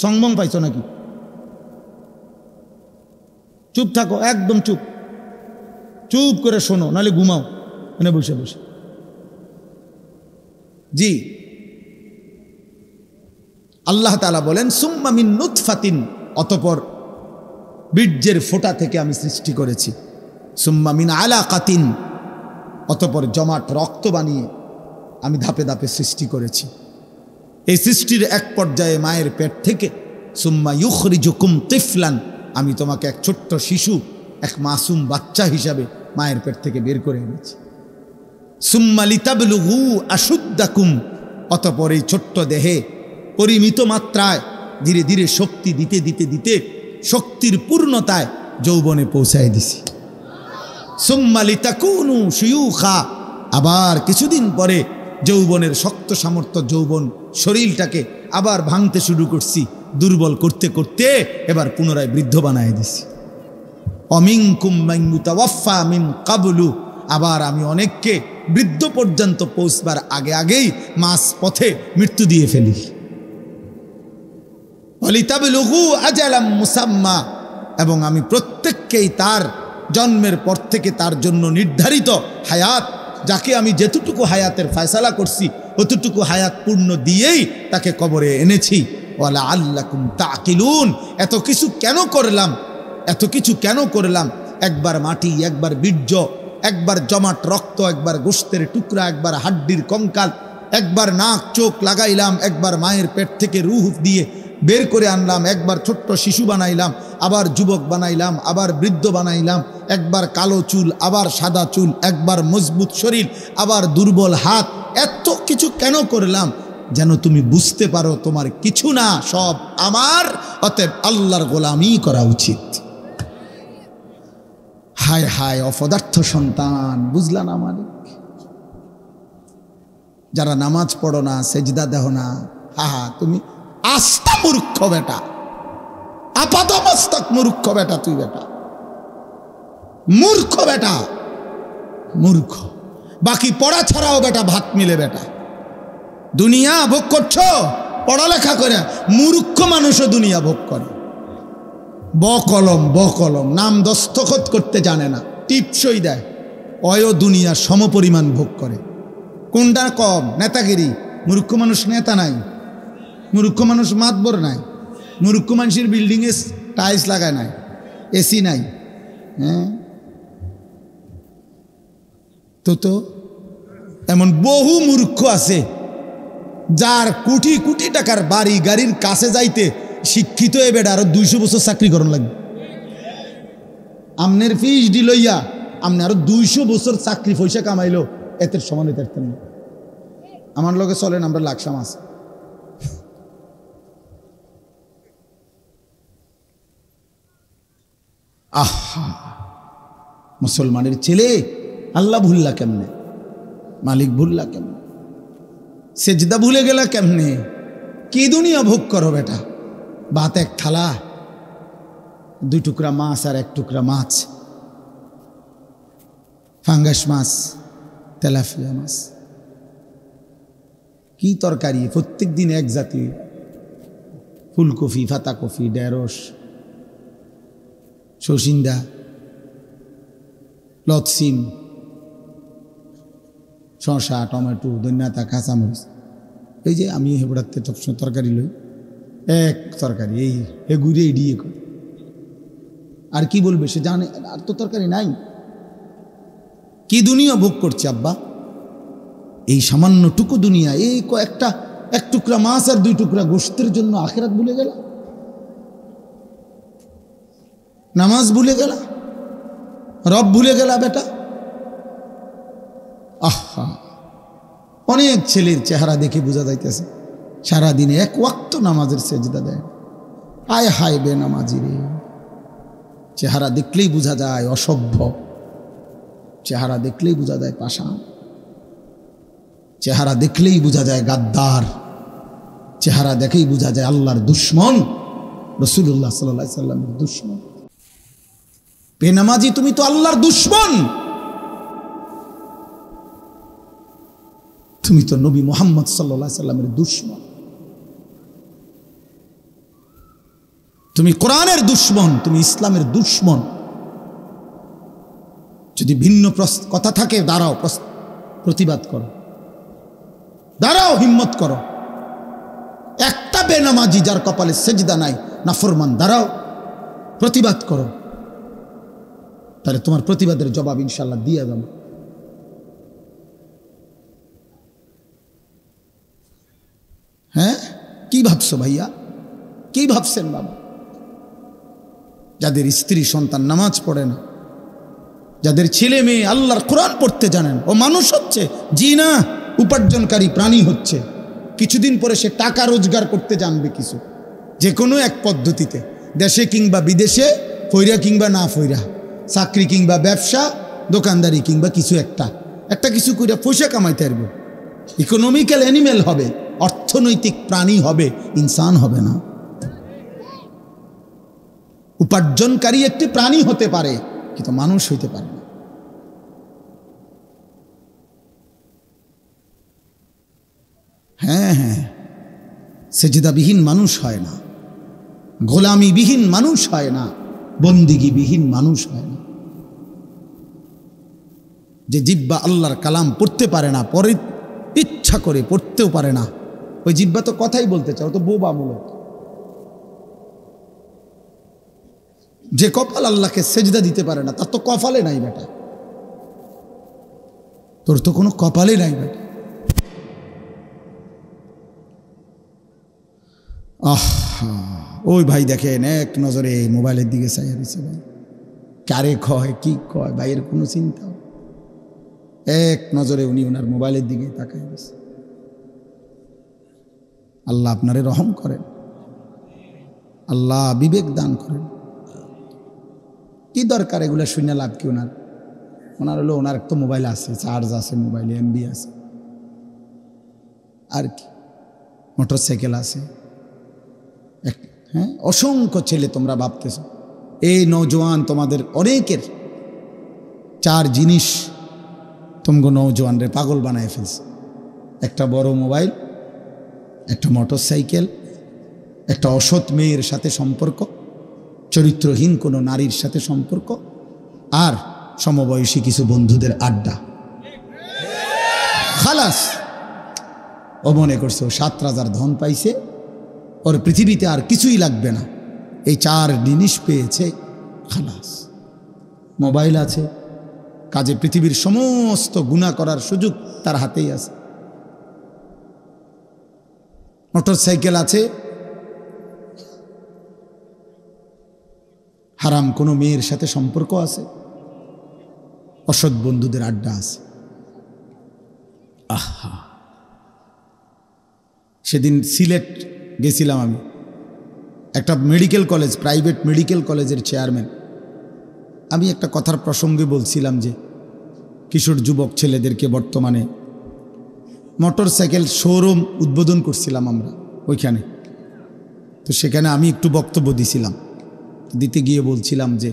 সংবং পাইছো নাকি? চুপ থাকো, একদম চুপ, চুপ করে শোনো, নাহলে ঘুমাও এনে বসে বসে। জি, আল্লাহ তাআলা বলেন সুম্মা মিন নুতফাতিন, অতঃপর বীর্যের ফোঁটা থেকে আমি সৃষ্টি করেছি, সুম্মা মিন আলাকাতিন, অতঃপর জমাট রক্ত বানিয়ে আমি ধাপে ধাপে সৃষ্টি করেছি। এই সৃষ্টির এক পর্যায়ে মায়ের পেট থেকে সুম্মা ইউখরিজুকুম তিফলান, আমি তোমাকে এক ছোট্ট শিশু, এক মাসুম বাচ্চা হিসাবে মায়ের পেট থেকে বের করে এনেছি। সুম্মা লিতাবলুগু আশুদ্দাকুম, অতঃপর এই ছোট্ট দেহে পরিমিত মাত্রায় ধীরে ধীরে শক্তি দিতে দিতে দিতে শক্তির পূর্ণতায় যৌবনে পৌঁছায় দিছি। সুম্মা লিতাকুনু শুয়ুখা, আবার কিছুদিন পরে যৌবনের শক্ত সামর্থ্য যৌবন শরীরটাকে আবার ভাঙতে শুরু করছি, দুর্বল করতে করতে এবার পুনরায় বৃদ্ধ বানায় দিছি। অমিনকুম মান ইউতাওয়াফা মিন ক্বাবলু, আবার আমি অনেককে বৃদ্ধ পর্যন্ত পৌঁছবার আগে আগেই মাঝ পথে মৃত্যু দিয়ে ফেলি। ওয়ালিতাবলুগু আজালাম মুসাম্মা, এবং আমি প্রত্যেককেই তার জন্মের পর থেকে তার জন্য নির্ধারিত হায়াত, যাকে আমি যেতটুকু হায়াতের ফয়সালা করছি অতটুকু হায়াত পূর্ণ দিয়েই তাকে কবরে এনেছি। ওয়ালা আল্লাকুম তাকিলুন, এত কিছু কেন করলাম, এত কিছু কেন করলাম? একবার মাটি, একবার বীর্য, একবার জমাট রক্ত, একবার গোশতের টুকরা, একবার হাড্ডির কঙ্কাল, একবার নাক চোখ লাগাইলাম, একবার মায়ের পেট থেকে রূহ দিয়ে বের করে আনলাম, একবার ছোট্ট শিশু বানাইলাম, আবার যুবক বানাইলাম, আবার বৃদ্ধ বানাইলাম, একবার কালো চুল, আবার সাদা চুল, একবার মজবুত শরীর, আবার দুর্বল হাত। এত কিছু কেন করলাম? যেন তুমি বুঝতে পারো তোমার কিছু না, সব আমার, অতএব আল্লাহর গোলামি করা উচিত। হায় হায় অপদার্থ সন্তান, বুঝলা না মালিক? যারা নামাজ পড়ো না, সেজদা দেহ না, হা তুমি আস্তা মূর্খ বেটা, আপাতমস্তক মূর্খ বেটা, তুই বেটা মূর্খ, বেটা মূর্খ। বাকি পড়া ছাড়াও বেটা ভাত মিলে বেটা। দুনিয়া ভোগ করছো পড়ালেখা করে, মূর্খ মানুষও দুনিয়া ভোগ করে। বকলম বকলম, নাম দস্তখত করতে জানে না, টিপসই দেয়, অয় দুনিয়া সমপরিমাণ ভোগ করে। কোনটা কম? নেতাগিরি। মূর্খ মানুষ নেতা নাই, মূর্খ মানুষ মাতবর নাই, মূর্খ মানুষের বিল্ডিংয়ে টাইলস লাগায় নাই, এসি নাই। হ্যাঁ তো এমন বহু মূর্খ আছে যার কোটি কোটি টাকার বাড়ি গাড়ির কাছে যাইতে শিক্ষিত এ বেটা আরো 200 বছর চাকরি করন লাগবে। আমনের পিএইচডি লইয়া আমনে আরো 200 বছর চাকরি পয়সা কামাইলো, এতে সমান হইতে পারতেন না। আমার লগে চলেন, আমরা লাকসাম আছে। আহা, মুসলমানের ছেলে আল্লাহ ভুললা কেমনে, মালিক ভুললা কেমনে, সেজদা ভুলে গেলা কেমনে? কি দুনিয়া ভোগ করো বেটা? ভাত এক থালা, 2 টুকরা মাছ আর 1 টুকরা মাছ, ফাঙ্গাস মাছ, তেলাপিয়া মাছ, কি তরকারি, প্রত্যেক দিন এক জাতি, ফুলকপি, পাতাকপি, ঢেঁড়স, সরষিন্দা, লতসিম, শসা, টমেটো, ধনিয়া, কাঁচামরিচ। এই যে আমি হেবড়াতে সবসময় তরকারি লই, এক তরকারি এই ঘুরে এড়িয়ে কর। আর কি বলবে সে, জানে আর তো তরকারি নাই। কি দুনিয়া ভোগ করছে আব্বা? এই সামান্যটুকু দুনিয়া, এই কয়েকটা 1 টুকরা মাছ আর 2 টুকরা গোশতের জন্য আখিরাত ভুলে গেল, নামাজ ভুলে গেল, রব ভুলে গেল বেটা। আহা, অনেক ছেলের চেহারা দেখে বোঝা যাইতেছে সারাদিনে 1 ওয়াক্ত নামাজের সেজদা দেয়। হায় হায় বে নামাজি রে, চেহারা দেখলেই বোঝা যায় অসভ্য, চেহারা দেখলেই বোঝা যায় পাষাণ, চেহারা দেখলেই বোঝা যায় গাদ্দার, চেহারা দেখেই বোঝা যায় আল্লাহর দুশ্মন, রাসূলুল্লাহ সাল্লাল্লাহু আলাইহি সাল্লামের দুশ্মন। বেনামাজি, তুমি তো আল্লাহর দুশ্মন, তুমি তো নবী মুহাম্মদ সাল্লাল্লাহু আলাইহি সাল্লামের দুশ্মন, তুমি কোরআনের দুশ্মন, তুমি ইসলামের দুশ্মন। যদি ভিন্ন কথা থাকে দাঁড়াও, প্রতিবাদ করো, দাঁড়াও, হিম্মত করো। একটা বেনামাজি যার কপালে সেজদা নাই, নাফরমান, দাঁড়াও, প্রতিবাদ করো, তাহলে তোমার প্রতিবাদের জবাব ইনশাআল্লাহ দিয়ে যাবো। হ্যাঁ, কি ভাবছো ভাইয়া, কি ভাবছেন বাবা? যাদের স্ত্রী সন্তান নামাজ পড়ে না, যাদের ছেলে মেয়ে আল্লাহর কোরআন পড়তে জানেন, ও মানুষ হচ্ছে, জি না, উপার্জনকারী প্রাণী হচ্ছে। কিছুদিন পরে সে টাকা রোজগার করতে জানবে কিছু, যে কোনো এক পদ্ধতিতে, দেশে কিংবা বিদেশে, ফইরা কিংবা না ফইরা, চাকরি কিংবা ব্যবসা, দোকানদারি কিংবা কিছু একটা কিছু কইরা পয়সা কামাইতে পারবে। ইকোনমিক্যাল অ্যানিমেল হবে, অর্থনৈতিক প্রাণী হবে, ইনসান হবে না। উপার্জনকারী একটি প্রাণী হতে পারে, কিন্তু মানুষ হইতে পারে না। হ্যাঁ হ্যাঁ, সেজদাবিহীন মানুষ হয় না, গোলামিবিহীন মানুষ হয় না, বন্দিগিবিহীন মানুষ হয় না। যে জিহ্বা আল্লাহর কালাম পড়তে পারে না, পরে ইচ্ছা করে পড়তেও পারে না, ওই জিহ্বা তো কথাই বলতে চাও, তো বোবামূলক। যে কপাল আল্লাহকে সেজদা দিতে পারে না, তার তো কপালে নাই বেটা, তোর তো কোনো কপালে নাই বেটা। ওই ভাই দেখেন এক নজরে মোবাইলের দিকে চাইয়া দিচ্ছে ভাই, কারে কয় কি কয় ভাইয়ের কোনো চিন্তা, এক নজরে উনি ওনার মোবাইলের দিকে তাকাই দিচ্ছে। আল্লাহ আপনারে রহম করেন, আল্লাহ বিবেক দান করেন। কি দরকার এগুলো শুনে লাভ কি? ওনার হলো ওনার তো মোবাইল আছে, চার্জ আছে, মোবাইলে এমবি আছে, আর কি মোটর সাইকেল আছে। হ্যাঁ, অসংখ্য ছেলে তোমরা ভাবতেছ, এই নৌজওয়ান তোমাদের অনেকের 4 জিনিস তোমগো নৌজওয়ান রে পাগল বানায় ফেলছে। একটা বড় মোবাইল, একটা মোটর সাইকেল, একটা অসৎ মেয়ের সাথে সম্পর্ক, চরিত্রহীন কোনো নারীর সাথে সম্পর্ক, আর সমবয়সী কিছু বন্ধুদের আড্ডা। খালাস, ও মনে করছে ও 7 রাজার ধন পাইছে, ওর পৃথিবীতে আর কিছুই লাগবে না। এই 4 জিনিস পেয়েছে, খালাস। মোবাইল আছে, কাজে পৃথিবীর সমস্ত গুনাহ করার সুযোগ তার হাতেই আছে। মোটর সাইকেল আছে, হারাম কোনো মেয়ের সাথে সম্পর্ক আছে, অসৎ বন্ধুদের আড্ডা আছে। আহা, সেদিন সিলেট গেছিলাম আমি, একটা মেডিকেল কলেজ, প্রাইভেট মেডিকেল কলেজের চেয়ারম্যান। আমি একটা কথার প্রসঙ্গে বলছিলাম যে কিশোর যুবক ছেলেদেরকে বর্তমানে মোটর সাইকেল শোরুম উদ্বোধন করছিলাম আমরা ওইখানে। তো সেখানে আমি একটু বক্তব্য দিছিলাম, দিতে গিয়ে বলছিলাম যে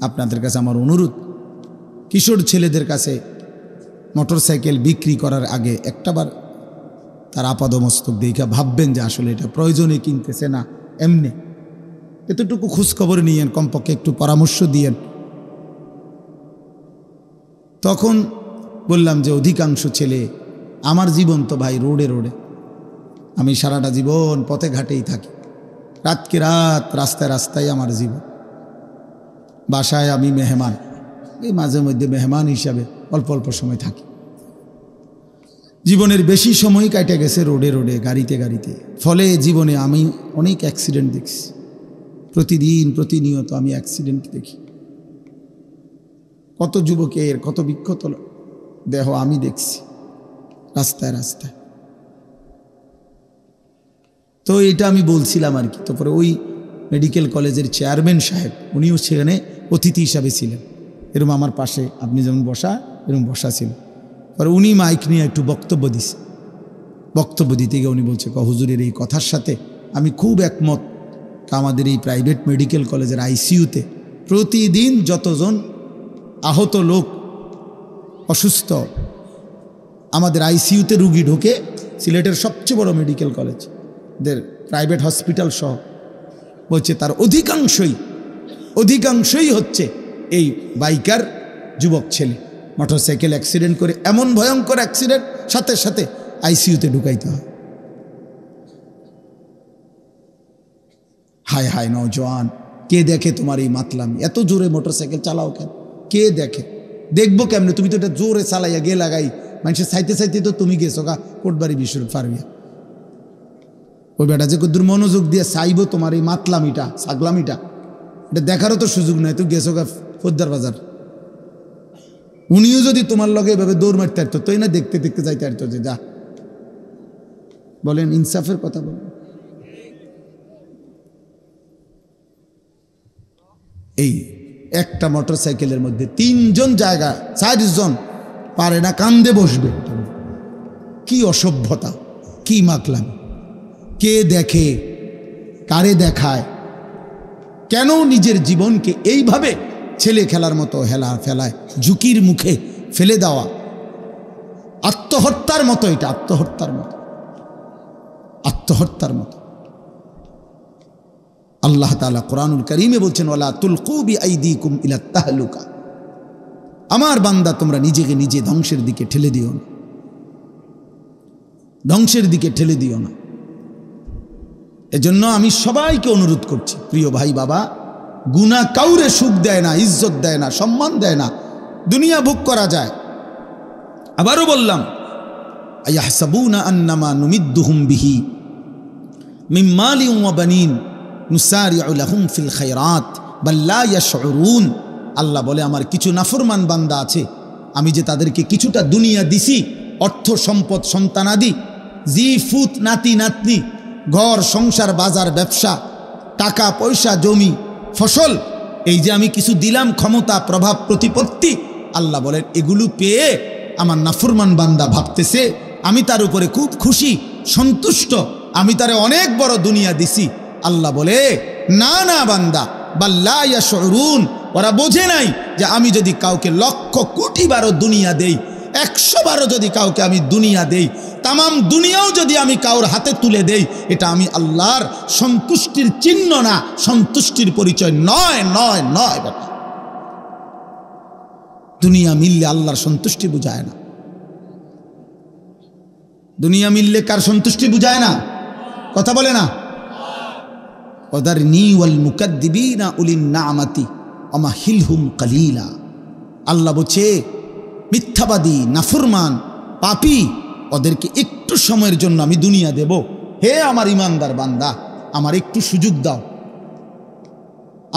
আপনাদের কাছে আমার অনুরোধ, কিশোর ছেলেদের কাছে মোটর সাইকেল বিক্রি করার আগে একটাবার তার আপাদমস্তক দেখা ভাববেন যে আসলে এটা প্রয়োজনে কিনতেছে না এমনি, এতটুকু খোঁজখবর নিয়েন, কমপক্ষে একটু পরামর্শ দিয়েন। তখন বললাম যে অধিকাংশ ছেলে, আমার জীবন তো ভাই রোডে রোডে, আমি সারাটা জীবন পথে ঘাটেই থাকি, রাতকে রাত রাস্তায় রাস্তায় আমার জীবন। বাসায় আমি মেহমান, এই মাঝে মধ্যে মেহমান হিসাবে অল্প অল্প সময় থাকি। জীবনের বেশি সময় কাটে গেছে রোডে রোডে, গাড়িতে গাড়িতে। ফলে জীবনে আমি অনেক অ্যাক্সিডেন্ট দেখছি, প্রতিদিন প্রতিনিয়ত আমি অ্যাক্সিডেন্ট দেখি। কত যুবকের কত বিক্ষত দেহ আমি দেখছি রাস্তায় রাস্তায়। তো এটা আমি বলছিলাম আর কি। তারপরে ওই মেডিকেল কলেজের চেয়ারম্যান সাহেব, উনিও সেখানে অতিথি হিসাবে ছিলেন, এরকম আমার পাশে আপনি যেমন বসা এরকম বসা ছিল। পরে উনি মাইক নিয়ে একটু বক্তব্য দিছে। বক্তব্য দিতে গিয়ে উনি বলছে, হুজুরের এই কথার সাথে আমি খুব একমত। আমাদের এই প্রাইভেট মেডিকেল কলেজের আইসিইউতে প্রতিদিন যতজন আহত লোক অসুস্থ, আমাদের আইসিইউতে রুগী ঢোকে, সিলেটের সবচেয়ে বড় মেডিকেল কলেজ দের প্রাইভেট হসপিটাল সহ, বলছে তার অধিকাংশই হচ্ছে এই বাইকার যুবক ছেলে। মোটরসাইকেল অ্যাক্সিডেন্ট করে, এমন ভয়ঙ্কর অ্যাক্সিডেন্ট, সাথে সাথে আইসিইউতে ঢুকাইতে হয়। হায় হায় নওজোয়ান, কে দেখে তোমার এই মাতলামি? এত জোরে মোটরসাইকেল চালাও কেন? কে দেখে? দেখবো কেমনে? তুমি তো এটা জোরে চালাইয়া গে লাগাই, মানুষের চাইতে চাইতে তো তুমি গেছো গা কোটবাড়ি বিশ্বরূপ ফারবিয়া। ওই বেটা যে কদ্দুর মনোযোগ দিয়ে চাইবো তোমার এই মাতলামিটা, ছাগলামিটা, এটা দেখারও তো সুযোগ নাই। তুই গেছো গা ফোদ্দার বাজার। উনিও যদি তোমার লগে এভাবে দৌড় মারতে পারতো, তুই না দেখতে দেখতে যাইতে পারতো যে যা। বলেন, ইনসাফের কথা বলেন। এই একটা মোটর সাইকেলের মধ্যে 3 জন জায়গা 4 জন পারে না, কান্দে বসবে। কি অসভ্যতা, কি মাকলাম! কে দেখে, কারে দেখায়? কেন নিজের জীবনকে এইভাবে ছেলে খেলার মতো ফেলায়, ঝুঁকির মুখে ফেলে দেওয়া? আত্মহত্যার মতো, এটা আত্মহত্যার মতো, আত্মহত্যার মতো। আল্লাহ তাআলা কোরআনুল কারীমে বলছেন, ওয়ালা তুলকু বিআইদিকুম ইলা তাহলুকা। আমার বান্দা, তোমরা নিজেকে নিজে ধ্বংসের দিকে ঠেলে দিও না, ধ্বংসের দিকে ঠেলে দিও না। এজন্য আমি সবাইকে অনুরোধ করছি, প্রিয় ভাই বাবা, গুনাহ কাউরে সুখ দেয় না, ইজ্জত দেয় না, সম্মান দেয় না। দুনিয়া ভোগ করা যায়। আবারও বললাম, আয়াহসাবুনা আন্নামা নুমিদ্দুহুম বিহি মিন মালিন ওয়া বানিন নুসারিউ লাহুম ফিল খায়রাত বাল লা ইয়াশউরুন। আল্লাহ বলে, আমার কিছু নাফরমান বান্দা আছে, আমি যে তাদেরকে কিছুটা দুনিয়া দিছি, অর্থ সম্পদ, সন্তানাদি, জি ফুত, নাতি নাতনি, ঘর সংসার, বাজার ব্যবসা, টাকা পয়সা, জমি ফসল, এই যে আমি কিছু দিলাম, ক্ষমতা, প্রভাব, প্রতিপত্তি, আল্লাহ বলেন এগুলো পেয়ে আমার নাফরমান বান্দা ভাবতেছে আমি তার উপরে খুব খুশি, সন্তুষ্ট, আমি তারে অনেক বড় দুনিয়া দিছি। আল্লাহ বলে, না না বান্দা, বাল লা ইয়াশউরুন, ওরা বোঝে নাই যে আমি যদি কাউকে লক্ষ কোটি বারো দুনিয়া দেই, 100 বারো যদি কাউকে আমি দুনিয়া দেই, তামাম দুনিয়াও যদি আমি কাউর হাতে তুলে দেই, এটা আমি আল্লাহর সন্তুষ্টির চিহ্ন না, সন্তুষ্টির পরিচয় নয়, নয়, নয়। বাবা, দুনিয়া মিললে আল্লাহর সন্তুষ্টি বুঝায় না। দুনিয়া মিললে কার সন্তুষ্টি বুঝায় না? কথা বলে না। ওয়াদারনি ওয়াল মুকাদ্দিবিনা উলিন নামাতি ওয়ামাহিলহুম কালিলা। আল্লাহ বলছে, মিথ্যাবাদী, নাফরমান, পাপী, ওদেরকে একটু সময়ের জন্য আমি দুনিয়া দেব। হে আমার ইমানদার বান্দা, আমার একটু সুযোগ দাও,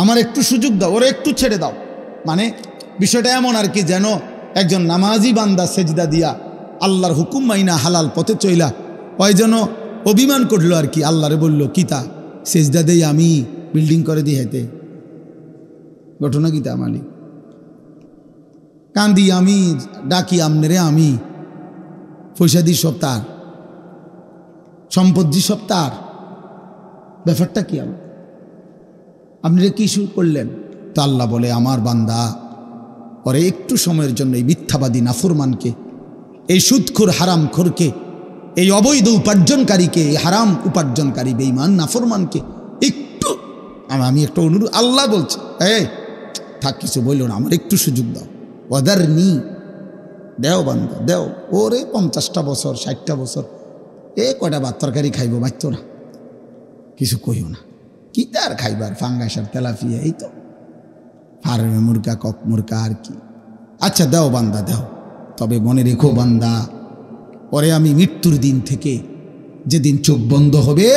আমার একটু সুযোগ দাও, ওরা একটু ছেড়ে দাও। মানে বিষয়টা এমন আর কি, যেন একজন নামাজি বান্দা সেজদা দিয়া আল্লাহর হুকুম মাইনা হালাল পথে চইলা, ওই যেন অভিমান করলো আর কি। আল্লাহরে বলল, কিতা সেজদা দেই আমি বিল্ডিং করে দিই, হাইতে ঘটনা কিতা মালিক, কান্দি আমি, ডাকি আমনেরে আমি, পয়সা দিই সব তার, সম্পদ সব তার, ব্যাপারটা কি? আপনারা কি শুরু করলেন? তো আল্লাহ বলে, আমার বান্দা, পরে একটু সময়ের জন্য এই মিথ্যাবাদী নাফরমানকে, এই সুদখোর হারামখোরকে, এই অবৈধ উপার্জনকারীকে, এই হারাম উপার্জনকারী বেঈমান নাফরমানকে একটু আমি একটা অনুরোধ, আল্লাহ বলছে, এই থাক, কিছু বলল না, আমার একটু সুযোগ দাও। ওয়াদারনি, দেও বান্দা দেও। ওরে 50টা বছর, 60টা বছর, কয়টা ভাত তরকারি খাইব, মাইত না, কিছু কইও না, কি তার খাইবার, ফাঙ্গাসার, তেলাপিয়া, এই তো ফার্মে মুরগা, কক মুরগা, আর কি। আচ্ছা দেও বান্দা দেও, তবে মনে রেখো বান্দা, পরে আমি মৃত্যুর দিন থেকে, যেদিন চোখ বন্ধ হবে,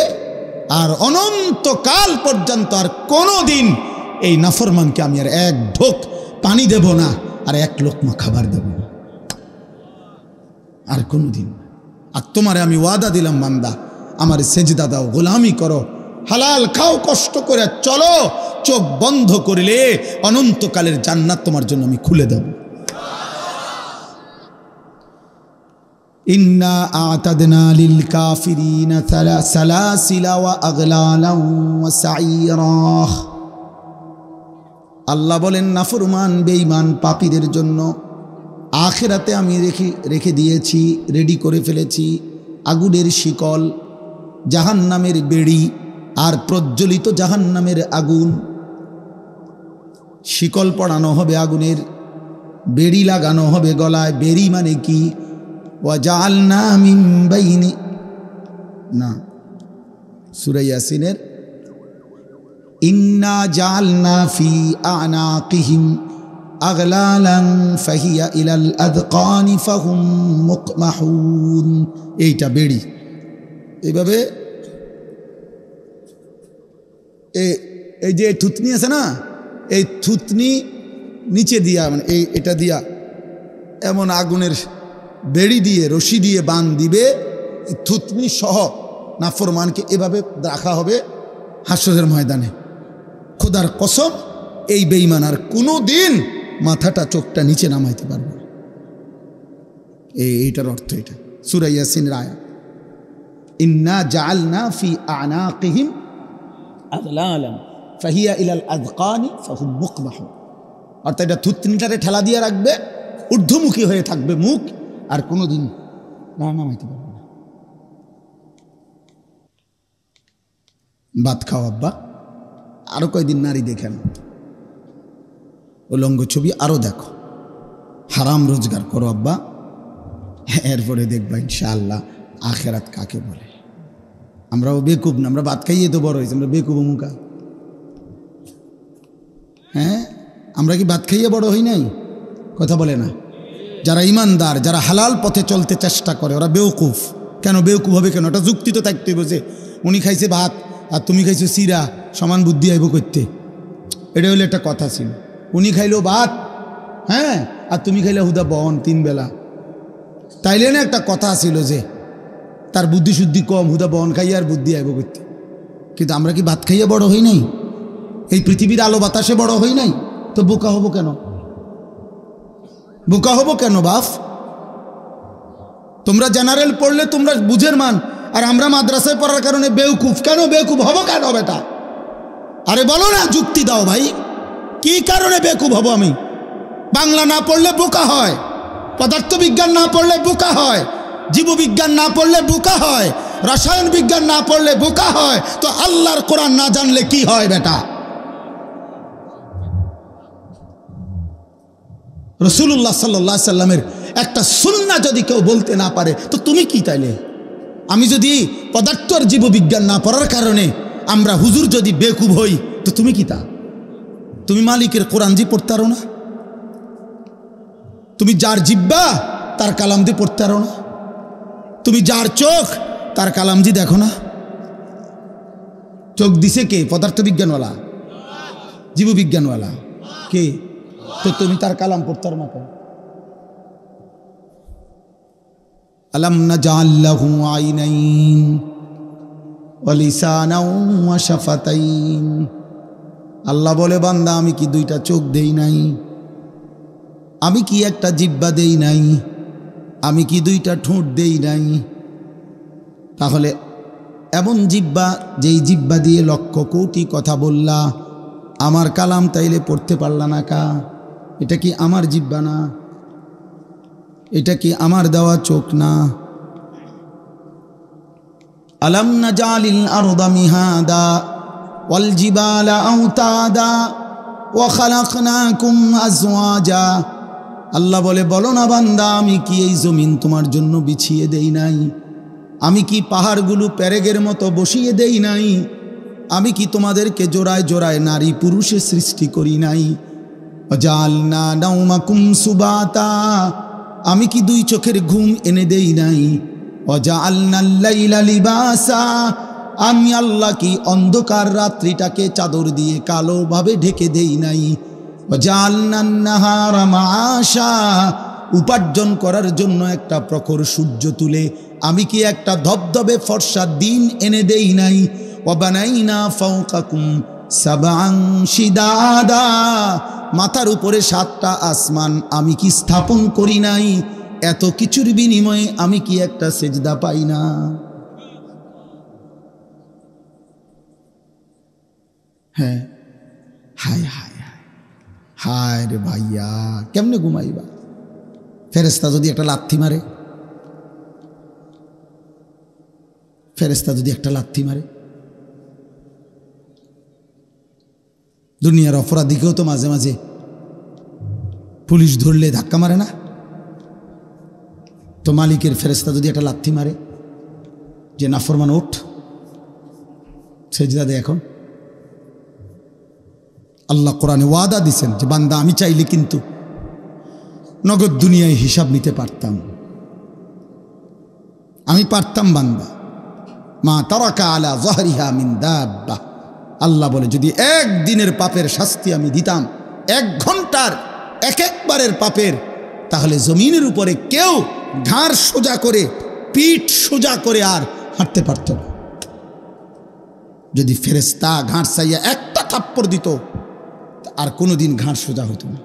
আর অনন্তকাল পর্যন্ত আর কোনো দিন এই নাফরমানকে আমি আর এক ঢোক পানি দেব না, আর এক লোকমা খাবার দেব না, আর কোনো দিন। আর তোমারে আমি ওয়াদা দিলাম বান্দা, আমার সেজদা দাও, গোলামি করো, হালাল খাও, কষ্ট করে চলো, চোখ বন্ধ করলে অনন্তকালের জান্নাত তোমার জন্য আমি খুলে দেব। ইন্না আ'তাদনা লিল কাফিরিনা সালাসিলা ওয়া আগলালা ওয়া সাইরা। আল্লাহ বলেন, নাফরমান বেঈমান পাপীদের জন্য আখিরাতে আমি রেখে দিয়েছি, রেডি করে ফেলেছি আগুনের শিকল, জাহান্নামের বেড়ি, আর প্রজ্বলিত জাহান্নামের আগুন। শিকল পড়ানো হবে আগুনের, বেড়ি লাগানো হবে গলায়। বেড়ি মানে কি? ওয়াজআলনা মিন বাইনি, না, সূরা ইয়াসিনের ইন্না জাআলনা ফি আনাকিহিম আগলালান ফাহিয়া ইলাল আযকানি ফাহুম মুকমাহুন। এইটা বেড়ি, এইভাবে এই যে থুতনি আছে না, এই থুতনি নিচে দিয়া, মানে এটা দিয়া এমন আগুনের বেড়ি দিয়ে, রশি দিয়ে বান দিবে, থুতনি সহ নাফরমানকে এভাবে রাখা হবে হাসরের ময়দানে। খোদার কসম, এই বেঈমান আর কোনো দিন মাথাটা চোখটা নিচে নামাইতে পারবে না। এইটার অর্থ এটা সূরা ইয়াসিনের আয়াত, ইন্না জাআলনা ফি আনাকিহিম আগলালান ফাহিয়া ইলাল আযকানি ফাহুম মুকমাহুন। অর্থাৎ এটা থুতনিটারে ঠেলা দিয়ে রাখবে, ঊর্ধ্বমুখী হয়ে থাকবে মুখ, আর কোনোদিন নামাইতে পারবে না। ভাত খাও আব্বা, আরো কয়দিন নারী দেখেন, উলঙ্গ ছবি আরো দেখো, হারাম রোজগার করো আব্বা, এরপরে দেখবা ইনশাআল্লাহ আখেরাত কাকে বলে। আমরাও বেকুব না, আমরা ভাত খাইয়ে তো বড় হয়েছি, আমরা বেকুব মুখা। হ্যাঁ, আমরা কি ভাত খাইয়ে বড় হই নাই? কথা বলে না। যারা ইমানদার, যারা হালাল পথে চলতে চেষ্টা করে, ওরা বেউকুফ। কেন বেউকুফ হবে কেন? ওটা যুক্তি তো থাকতেই বোঝে। উনি খাইছে ভাত আর তুমি খাইছো চিরা, সমান বুদ্ধি আইব করতে, এটা হলো একটা কথা ছিল। উনি খাইলো ভাত, হ্যাঁ, আর তুমি খাইলে হুদা বহন 3 বেলা, তাইলে না একটা কথা ছিল যে তার বুদ্ধি শুদ্ধি কম, হুদা বহন খাইয়া আর বুদ্ধি আইব করতে। কিন্তু আমরা কি ভাত খাইয়া বড় হই নাই? এই পৃথিবীর আলো বাতাসে বড় হই নাই? তো বোকা হব কেন? বোকা হব কেন বাপ? তোমরা জেনারেল পড়লে তোমরা বুঝের মান, আর আমরা মাদ্রাসায় পড়ার কারণে বেউকুফ। কেন বেউকুফ হব কেন বেটা? আরে বলো না, যুক্তি দাও ভাই, কি কারণে বেকুব হব আমি? বাংলা না পড়লে বোকা হয়, পদার্থবিজ্ঞান না পড়লে বোকা হয়, জীববিজ্ঞান না পড়লে বোকা হয়, রসায়ন বিজ্ঞান না পড়লে বোকা হয়, তো আল্লাহর কোরআন না জানলে কি হয় বেটা? রাসূলুল্লাহ সাল্লাল্লাহু আলাইহি সাল্লামের একটা সুন্নাহ যদি কেউ বলতে না পারে, তো তুমি কি তাইলে? আমি যদি পদার্থ আর জীববিজ্ঞান না পড়ার কারণে আমরা হুজুর যদি বেকুব হই, তো তুমি কি তা? তুমি মালিকের কোরআন জি পড়তে পারো না? তুমি যার জিব্বা তার কালাম দিয়ে পড়তে পারো না? তুমি যার চোখ তার কালাম জি দেখো না? চোখ দিছে কে? পদার্থবিজ্ঞানওয়ালা, জীববিজ্ঞানওয়ালা কে? তো তুমি তার কালাম পড়তে পারো না কেন? আলাম নাজআল লাহু আইনাইন ওয়া লিসানাও ওয়া শাফাতাইন। আল্লাহ বলে, বান্দা আমি কি 2টা চোখ দেই নাই? আমি কি একটা জিহ্বা দেই নাই? আমি কি 2টা ঠোঁট দেই নাই? তাহলে এমন জিহ্বা, যেই জিহ্বা দিয়ে লক্ষ কোটি কথা বললা, আমার কালাম তাইলে পড়তে পারলা না কা? এটা কি আমার জিহ্বা না? এটা কি আমার দেওয়া চোখ না? আলাম নাজালিল আরদা মিহাদা ওয়াল জিবালা আওতাদা ওয়া খালাকনাকুম আজওয়াজা। আল্লাহ বলে, বলো না বান্দা, আমি কি এই জমিন তোমার জন্য বিছিয়ে দেই নাই? আমি কি পাহাড়গুলো পেরেগের মতো বসিয়ে দেই নাই? আমি কি তোমাদেরকে জোড়ায় জোড়ায় নারী পুরুষে সৃষ্টি করি নাই? ওয়াজালনা নাওমাকুম সুবাতা। আমি কি 2 চোখের ঘুম এনে দেই নাই? ওয়াজালনাল লাইলা লিবাসা। আমি আল্লাহ কি অন্ধকার রাত্রিটাকে চাদর দিয়ে কালোভাবে ঢেকে দেই নাই? ওয়াজালনান নাহারা মাআশা। উপার্জন করার জন্য একটা প্রখর সূর্য তুলে আমি কি একটা ধবধবে ফর্সা দিন এনে দেই নাই? ওয়াবানাইনা ফাওকাকুম সাবআন শিদাদা। মাথার উপরে 7টা আসমান আমি কি স্থাপন করি নাই? এত কিছুর বিনিময়ে আমি কি একটা সেজদা পাই না? হ্যাঁ, হায় হায় হায় হায় রে ভাইয়া, কেমনে ঘুমাইবা? ফেরেশতা যদি একটা লাথি মারে, ফেরেশতা যদি একটা লাথি মারে, দুনিয়ার অপরাধীকেও তো মাঝে মাঝে পুলিশ ধরলে ধাক্কা মারে না? তো মালিকের ফেরেশতা যদি একটা লাথি মারে যে নাফরমান ওঠ, সেজদা দে এখন। আল্লাহ কোরআনে ওয়াদা দিছেন যে বান্দা আমি চাইলে কিন্তু নগদ দুনিয়ায় হিসাব নিতে পারতাম, আমি পারতাম বান্দা। মা তারাকা আলা যাহরিহা মিন দাব্বা। আল্লাহ বলে, যদি 1 দিনের পাপের শাস্তি আমি দিতাম, 1 ঘন্টার একবারের পাপের, তাহলে জমিনের উপরে কেউ ঘাড় সোজা করে, পিঠ সোজা করে আর হাঁটতে পারত না। যদি ফেরেশতা ঘাড় চাইয়া একটা থাপ্পড় দিত, আর কোনোদিন ঘাড় সোজা হতো না।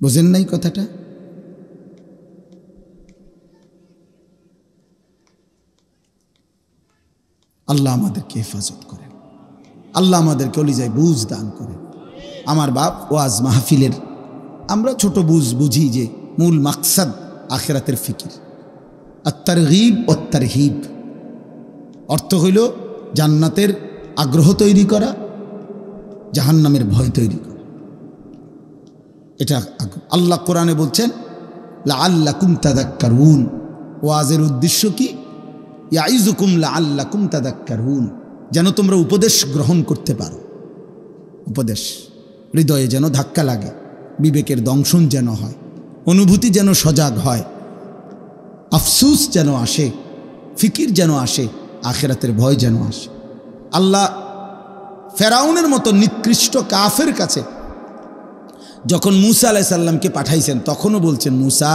বোঝেন নাই কথাটা? আল্লাহ আমাদেরকে হেফাজত করেন, আল্লাহ আমাদেরকে কলিজায় বুঝ দান করেন। আমার বাপ ওয়াজ মাহফিলের আমরা ছোট বুঝি যে মূল মাকসাদ আখিরাতের ফিকির, আত-তারগীব ওয়াত তারহিব। অর্থ হইল জান্নাতের আগ্রহ তৈরি করা, জাহান্নামের ভয় তৈরি করা। এটা আল্লাহ কোরআনে বলছেন লাআল্লাকুম তাযাক্কারুন। ওয়াজের উদ্দেশ্য কি? ইয়াইযুকুম লাআল্লাকুম তাযাক্কারুন, যেন তোমরা উপদেশ গ্রহণ করতে পারো। উপদেশ হৃদয়ে যেন ধাক্কা লাগে, বিবেকের দংশন যেন হয়, অনুভূতি যেন সজাগ হয়, আফসুস যেন আসে, ফিকির যেন আসে, আখিরাতের ভয় যেন আসে। আল্লাহ ফেরাউনের মতো নিকৃষ্ট কাফের কাছে যখন মূসা আলাইহিস সালামকে পাঠাইছেন তখনও বলছেন, মূসা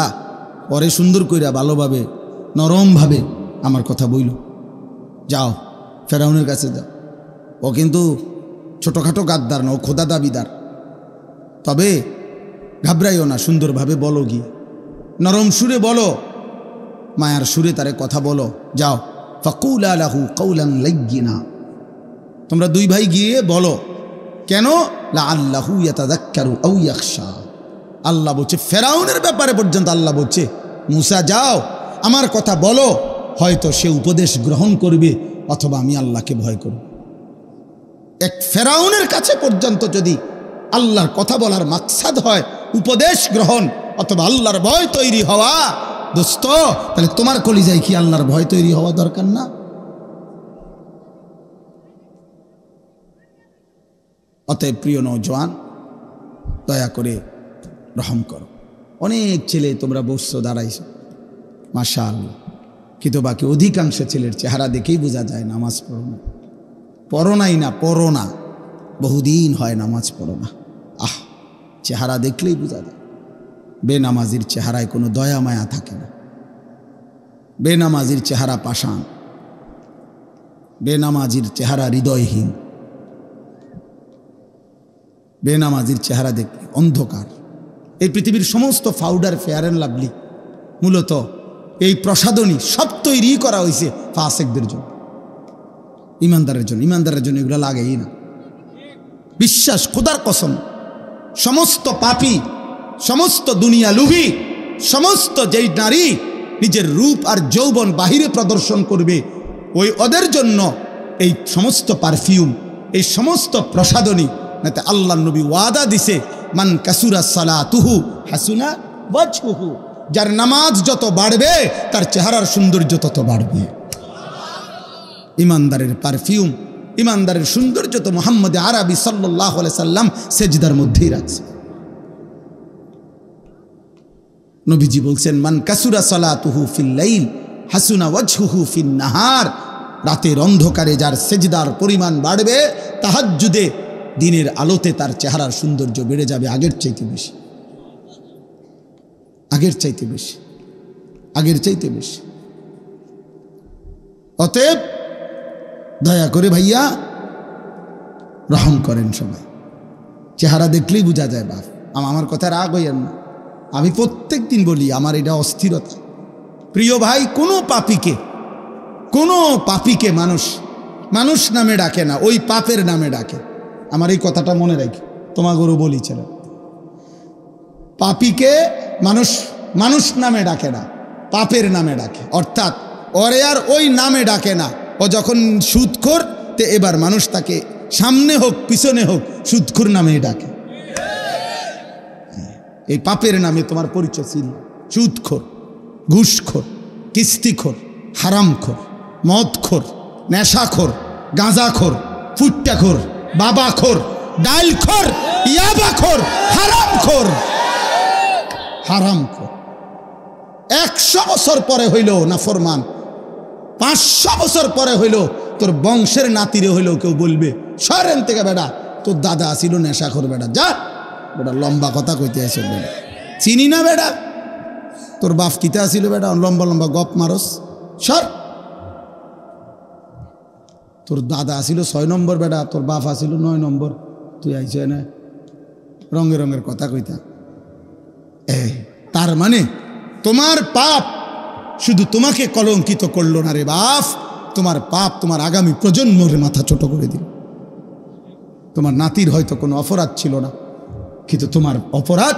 পরে সুন্দর কইরা ভালোভাবে নরমভাবে আমার কথা বইল, যাও ফেরাউনের কাছে যাও। ও কিন্তু ছোটোখাটো গাদ্দার না, ও খোদা দাবিদার। তবে ঘাবড়াইও না, সুন্দরভাবে বলো, গিয়ে নরম সুরে বলো, মায়ার সুরে তারে কথা বলো, যাও। ফাকুলা লাহু কাওলান লাইয়িনা, তোমরা দুই ভাই গিয়ে বলো। কেন? লাআল্লাহু ইয়াতাযাক্কারু আও ইয়াখশা। আল্লাহ বলছে ফেরাউনের ব্যাপারে পর্যন্ত আল্লাহ বলছে, মূসা যাও আমার কথা বলো, হয়তো সে উপদেশ গ্রহণ করবে অথবা আমি আল্লাহকে ভয় করব। এক ফেরাউনের কাছে পর্যন্ত যদি আল্লাহর কথা বলার মাকসাদ হয় উপদেশ গ্রহণ অথবা আল্লাহর ভয় তৈরি হওয়া, দোস্ত তাহলে তোমার কলিজায় কি আল্লাহর ভয় তৈরি হওয়া দরকার না? অতএব প্রিয় নওজোয়ান, দয়া করে রহম করো। অনেক ছেলে তোমরা বসছো, দাঁড়াইছো, মাশাআল্লাহ, কিন্তু বাকি অধিকাংশ ছেলের চেহারা দেখেই বোঝা যায় নামাজ পড়ো না। পড়ো নাই না, পড়ো না, বহুদিন হয় নামাজ পড়ো না। আহ, চেহারা দেখলেই বোঝা যায়। বেনামাজির চেহারায় কোনো দয়া মায়া থাকে না। বেনামাজির চেহারা পাষাণ, বেনামাজির চেহারা হৃদয়হীন, বেনামাজির চেহারা দেখলে অন্ধকার। এই পৃথিবীর সমস্ত পাউডার, ফেয়ার অ্যান্ড লাভলি মূলত এই প্রসাধনী সব তৈরি করা হয়েছে ফাসেকদের জন্য, ইমানদারের জন্য। ইমানদারের জন্য এগুলো লাগেই না। বিশ্বাস, খোদার কসম, সমস্ত পাপী, সমস্ত দুনিয়া লুভী, সমস্ত যেই নারী নিজের রূপ আর যৌবন বাহিরে প্রদর্শন করবে, ওই ওদের জন্য এই সমস্ত পারফিউম, এই সমস্ত প্রসাধনী। নাতে আল্লাহ নবী ওয়াদা দিছে, মান কাসুরা সালাতুহু হাসুনা ওয়াজহুহু, যার নামাজ যত বাড়বে তার চেহারার সৌন্দর্য তত বাড়বে। ইমানদারের পারফিউম, ইমানদারের সৌন্দর্য তো মুহাম্মদ আরবি সাল্লাল্লাহু আলাইহি সাল্লাম সেজদার মধ্যেই রাখছে। নবীজি বলছেন, মান কাসুরা সালাতুহু ফিল লাইল হাসুনা ওয়াজহুহু ফিন নাহার, রাতের অন্ধকারে যার সেজদার পরিমাণ বাড়বে, তাহাজ্জুদে দিনের আলোতে তার চেহারার সৌন্দর্য বেড়ে যাবে আগের চাইতে বেশি, আগের চাইতে বেশি, আগের চাইতে বেশি। অতএব দয়া করে ভাইয়া রহম করেন সবাই। চেহারা দেখলেই বোঝা যায়। বাপ, আমার কথা রাগ হইয়েন না, আমি প্রত্যেক দিন বলি আমার এটা অস্থিরতা। প্রিয় ভাই, কোনো পাপীকে মানুষ নামে ডাকে না, ওই পাপের নামে ডাকে। আমার এই কথাটা মনে রাখি, তোমাগরও বলি ছেলে, পাপীকে মানুষ নামে ডাকে না, পাপের নামে ডাকে। অর্থাৎ ওরে আর ওই নামে ডাকে না। ও যখন সুদখোর, তে এবার মানুষ তাকে সামনে হোক পিছনে হোক সুদখোর নামেই ডাকে। এই পাপের নামে তোমার পরিচয় ছিল সুদখোর, ঘুষখোর, কিস্তিখোর, হারামখোর, মদখোর, নেশাখোর, গাঁজাখোর, ফুট্টাখোর, বাবাখোর, ডাইলখোর, ইয়াবাখোর, হারামখোর। 100 বছর পরে হইল না ফরমান, 500 বছর পরে হইল তোর বংশের নাতিরে হইলেও কেউ বলবে, সরেন থেকে বেটা, তোর দাদা আসিল নেশাখোর, বেটা যা, বেটা লম্বা কথা কইতে আসে, বেটা চিনি না, বেটা তোর বাপ কিতে আসিল, বেটা লম্বা লম্বা গপ মারস, সর। তোর দাদা আসিল 6 নম্বর বেটা, তোর বাপ আসিল 9 নম্বর, তুই আইছ না রঙে রঙের কথা কইতা। তার মানে তোমার পাপ শুধু তোমাকে কলঙ্কিত করলো না রে বাপ, তোমার পাপ তোমার আগামী প্রজন্মের মাথা ছোট করে দিল। তোমার নাতির হয়তো কোনো অপরাধ ছিল না, কিন্তু তোমার অপরাধ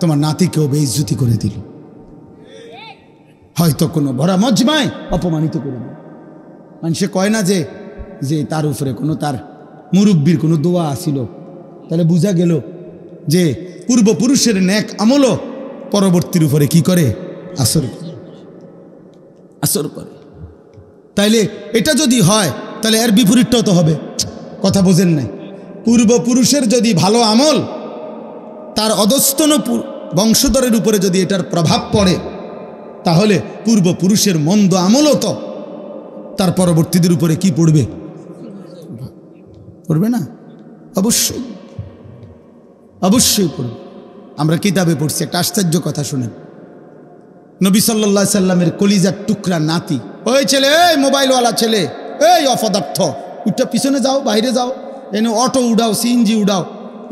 তোমার নাতিকেও বেইজ্জতি করে দিল, হয়তো কোনো ভরা মজমায় অপমানিত করে দিল। মানুষে কয় না যে যে তার উপরে কোনো তার মুরব্বীর কোনো দোয়া আসিল, তাহলে বোঝা গেল যে পূর্বপুরুষের নেক আমলও পরবর্তীর উপরে কি করে, আসর করে। তাইলে এটা যদি হয় তাহলে এর বিপরীতটাও তো হবে। কথা বোঝেন নাই? পূর্বপুরুষের যদি ভালো আমল তার অধস্তন বংশধরের উপরে যদি এটার প্রভাব পড়ে, তাহলে পূর্বপুরুষের মন্দ আমলও তো তার পরবর্তীদের উপরে কি পড়বে? পড়বে না? অবশ্যই অবশ্যই পড়বে। আমরা কিতাবে পড়ছি, একটা আশ্চর্য কথা শুনেন। নবী সাল্লাল্লাহু আলাইহি সাল্লামের কলিজার টুকরা নাতি, ওই ছেলে, এই মোবাইলওয়ালা ছেলে, এই অপদার্থ, উঠটা পিছনে যাও, বাইরে যাও, এনে অটো উড়াও, সিএনজি উড়াও।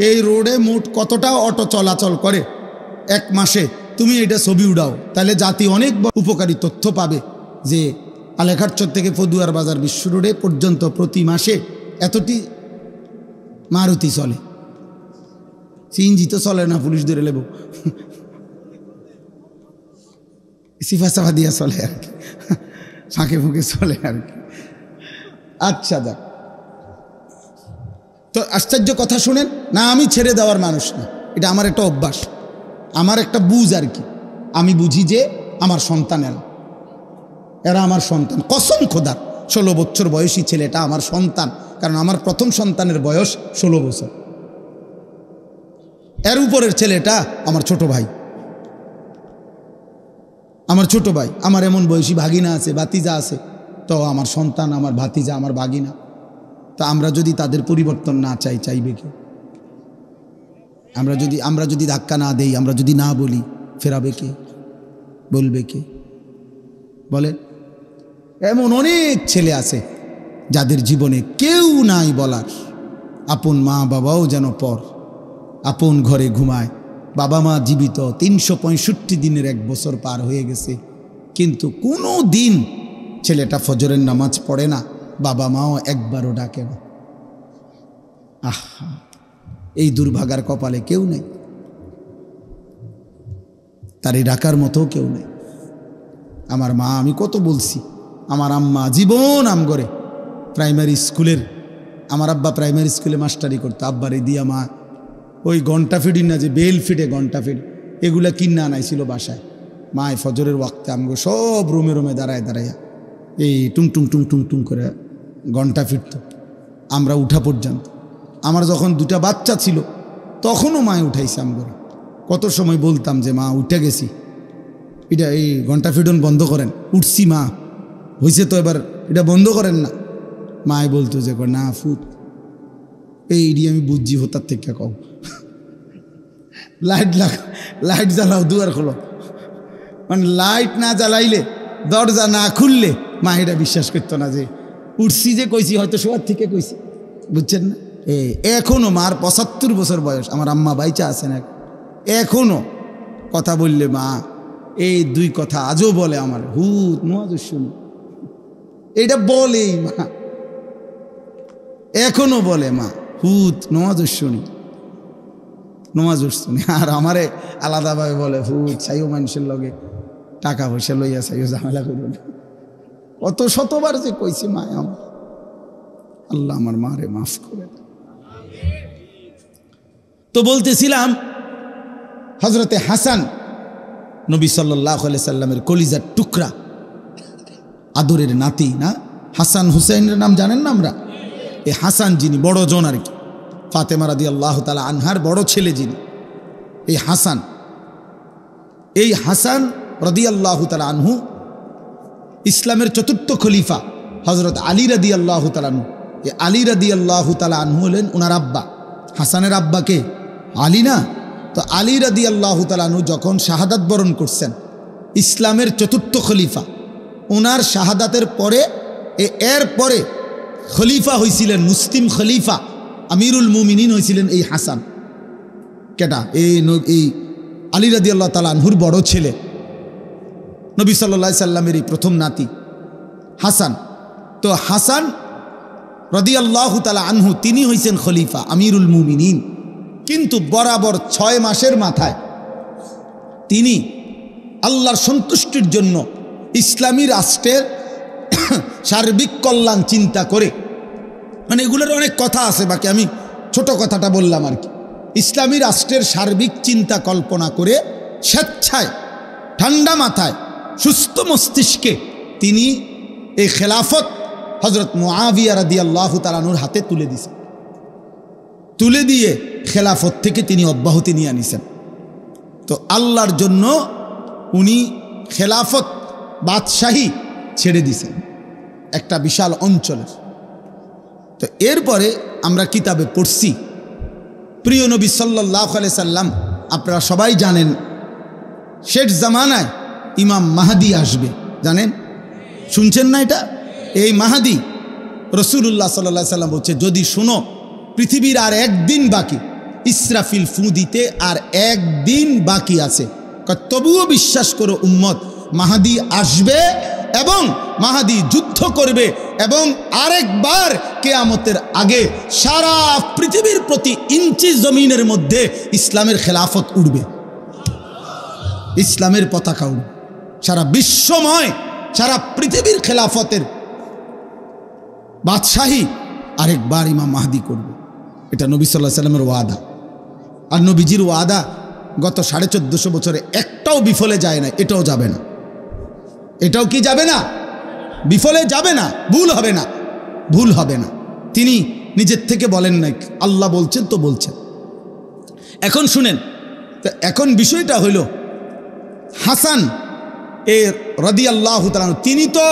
এই রোডে মোট কতটা অটো চলাচল করে এক মাসে, তুমি এটা ছবি উড়াও, তাহলে জাতি অনেক উপকারী তথ্য পাবে যে আলেখারচর থেকে ফদুয়ার বাজার বিশ্ব রোডে পর্যন্ত প্রতি মাসে এতটি মারুতি চলে। সিএনজি তো চলে না, পুলিশ ধরে লেব, সিফা সাফা দিয়া চলে আর কি, ফাঁকে ফুঁকে চলে আর কি। আচ্ছা যাক, তো আশ্চর্য কথা শুনেন না। আমি ছেড়ে দেওয়ার মানুষ না, এটা আমার একটা অভ্যাস, আমার একটা বুঝ আর কি। আমি বুঝি যে আমার সন্তান, এরা আমার সন্তান। কসম খোদার, 16 বছর বয়সী ছেলেটা আমার সন্তান, কারণ আমার প্রথম সন্তানের বয়স 16 বছর। এর উপরের ছেলেটা আমার ছোট ভাই, আমার ছোট ভাই। আমার এমন বয়সী ভাগিনা আছে, ভাতিজা আছে, তো আমার সন্তান, আমার ভাতিজা, আমার ভাগিনা। তা আমরা যদি তাদের পরিবর্তন না চাই, চাইবে কে? আমরা যদি ধাক্কা না দেই, আমরা যদি না বলি, ফেরাবে কে? বলবে কে? বলে এমন অনেক ছেলে আছে যাদের জীবনে কেউ নাই বলার, আপন মা বাবাও যেন পর, আপন ঘরে ঘুমায়, বাবা মা জীবিত, 365 দিনের 1 বছর পার হয়ে গেছে, কিন্তু কোনো দিন ছেলেটা ফজরের নামাজ পড়ে না, বাবা মাও একবারও ডাকে না। আহা, এই দুর্ভাগার কপালে কেউ নেই, তারই ডাকার মতো কেউ নেই। আমার মা, আমি কত বলছি, আমার আম্মা জীবন আমগরে প্রাইমারি স্কুলের, আমার আব্বা প্রাইমারি স্কুলে মাস্টারি করতো, আব্বারে দিয়া মা ওই ঘন্টা ফিডি না, যে বেল ফিটে ঘন্টা ফিড, এগুলা কিনা আনাইছিল বাসায়। মায় ফজরের ওয়াক্তে আমগো সব রুমে রুমে দাঁড়ায় দাঁড়াইয়া এই টুং টুং টুং টুং টুং করে ঘন্টা ফিরত, আমরা উঠা পর্যন্ত। আমার যখন 2টা বাচ্চা ছিল তখনও মায় উঠাইছে আমগরে। কত সময় বলতাম যে মা উঠে গেছি, এটা এই ঘন্টা ফিডন বন্ধ করেন, উঠছি মা, হয়েছে তো এবার এটা বন্ধ করেন না। মায় বলতো যে না ফুট, এইটি আমি বুঝছি হতার থেকে কও, লাইট জ্বালাও, দুয়ার খোলো। মানে লাইট না জ্বালাইলে, দরজা না খুললে মা এটা বিশ্বাস করতো না যে উঠছি, যে কইছি হয়তো শোয়ার থেকে কইছি, বুঝছেন না? এখনো মার 75 বছর বয়স, আমার আম্মা বাইচা আছেন, এখনো কথা বললে মা এই 2 কথা আজও বলে, আমার হুত নওয়াজ শুনি, এইটা বলেই মা, এখনো বলে মা হুত নওয়াজ শুনি, নওয়াজ শুনি। আর আমারে আলাদাভাবে বলে হুত চাইও মানুষের লগে টাকা পয়সা লইয়া চাইও ঝামেলা করো না। কত শতবার যে কইছি মা আমার, আল্লাহ আমার মারে মাফ করে। তো বলতেছিলাম হজরতে হাসান, নবী সাল্লাল্লাহু আলাইহি সাল্লামের কলিজার টুকরা, আদরের নাতি না, হাসান হুসাইনের নাম জানেন না আমরা? এই হাসান যিনি বড় জন আর কি, ফাতেমা রাদিয়াল্লাহু তাআলা আনহার বড় ছেলে যিনি, এই হাসান রাদিয়াল্লাহু তাআলা আনহু ইসলামের 4র্থ খলিফা হযরত আলী রাদিয়াল্লাহু তাআলা আনহু। এই আলী রাদিয়াল্লাহু তাআলা আনহু হলেন ওনার আব্বা। হাসানের আব্বাকে আলী না? তো আলী রাদিয়াল্লাহু তাআলা আনহু যখন শাহাদাত বরণ করছেন, ইসলামের 4র্থ খলিফা, ওনার শাহাদাতের পরে এর পরে খলিফা হয়েছিলেন, মুসলিম খলিফা আমিরুল মুমিনিন হয়েছিলেন এই হাসান। কেটা? এই আলী রাদিয়াল্লাহু তাআলা আনহুর বড় ছেলে, নবী সাল্লাল্লাহু আলাইহি সাল্লামের এই প্রথম নাতি হাসান। তো হাসান রাদিয়াল্লাহু তাআলা আনহু তিনি হয়েছেন খলিফা আমিরুল মুমিনিন। কিন্তু বরাবর 6 মাসের মাথায় তিনি আল্লাহর সন্তুষ্টির জন্য ইসলামী রাষ্ট্রের সার্বিক কল্যাণ চিন্তা করে, মানে এগুলোর অনেক কথা আছে, বাকি আমি ছোট কথাটা বললাম আর কি। ইসলামী রাষ্ট্রের সার্বিক চিন্তা কল্পনা করে স্বেচ্ছায় ঠান্ডা মাথায় সুস্থ মস্তিষ্কে তিনি এই খেলাফত হযরত মুআবিয়া রাদিয়াল্লাহু তাআলা আনহুর হাতে তুলে দিয়েছেন। তুলে দিয়ে খেলাফত থেকে তিনি অব্যাহতি নিয়ে নিছেন। তো আল্লাহর জন্য উনি খেলাফত বাদশাহী ছেড়ে দিয়েছেন একটা বিশাল অঞ্চলের। তো এরপরে আমরা কিতাবে পড়ছি প্রিয় নবী সাল্লাল্লাহু আলাইহি সাল্লাম, আপনারা সবাই জানেন শেষ জামানায় ইমাম মাহদি আসবে, জানেন? শুনছেন না এটা? এই মাহদি রাসূলুল্লাহ সাল্লাল্লাহু আলাইহি সাল্লাম বলছে, যদি শুনো পৃথিবীর আর একদিন বাকি, ইসরাফিল ফু দিতে আর একদিন বাকি আছে, তবুও বিশ্বাস করো উম্মত, মাহদি আসবে এবং মাহদি যুদ্ধ করবে এবং আরেকবার কিয়ামতের আগে সারা পৃথিবীর প্রতি ইঞ্চি জমিনের মধ্যে ইসলামের খেলাফত উঠবে, ইসলামের পতাকা উঠবে, সারা বিশ্বময় সারা পৃথিবীর খেলাফতের বাদশাহী আরেকবার ইমাম মাহদি করবে। এটা নবী সাল্লাল্লাহু আলাইহি সাল্লামের ওয়াদা। আর নবীজির ওয়াদা গত 1450 বছরে একটাও বিফলে যায় না, এটাও যাবে না। এটাও কি যাবে না? বিফলে যাবে না, ভুল হবে না, ভুল হবে না। তিনি নিজের থেকে বলেন নাই, আল্লাহ বলছেন তো বলছেন। এখন শুনেন, তো এখন বিষয়টা হইল হাসান রাদিয়াল্লাহু তাআলা তিনি তো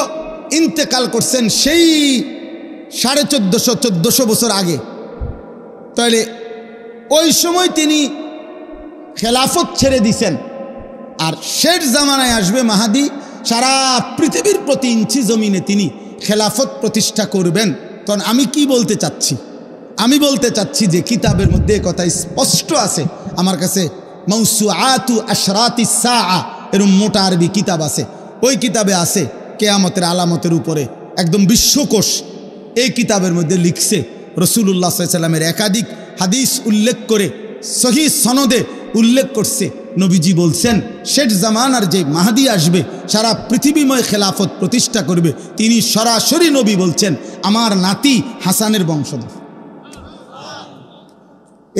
ইন্তেকাল করছেন সেই 1450-1400 বছর আগে। তাহলে ওই সময় তিনি খেলাফত ছেড়ে দিছেন, আর শেষ জামানায় আসবে মাহাদি, সারা পৃথিবীর প্রতি ইঞ্চি জমিনে তিনি খেলাফত প্রতিষ্ঠা করবেন। তখন আমি কি বলতে চাচ্ছি? আমি বলতে চাচ্ছি যে কিতাবের মধ্যে কথা স্পষ্ট আছে, আমার কাছে মাউসুআতু আশরাতিস সাআ এরকম মোটা আরবি কিতাব আছে, ওই কিতাবে আছে কিয়ামতের আলামতের উপরে একদম বিশ্বকোষ। এই কিতাবের মধ্যে লিখছে রাসূলুল্লাহ সাল্লাল্লাহু আলাইহি সাল্লামের একাধিক হাদিস উল্লেখ করে সহিহ সনদে উল্লেখ করছে, নবীজি বলছেন শেষ জামানার যে মাহদি আসবে সারা পৃথিবীময় খেলাফত প্রতিষ্ঠা করবে, তিনি সরাসরি নবী বলছেন আমার নাতি হাসানের বংশধর।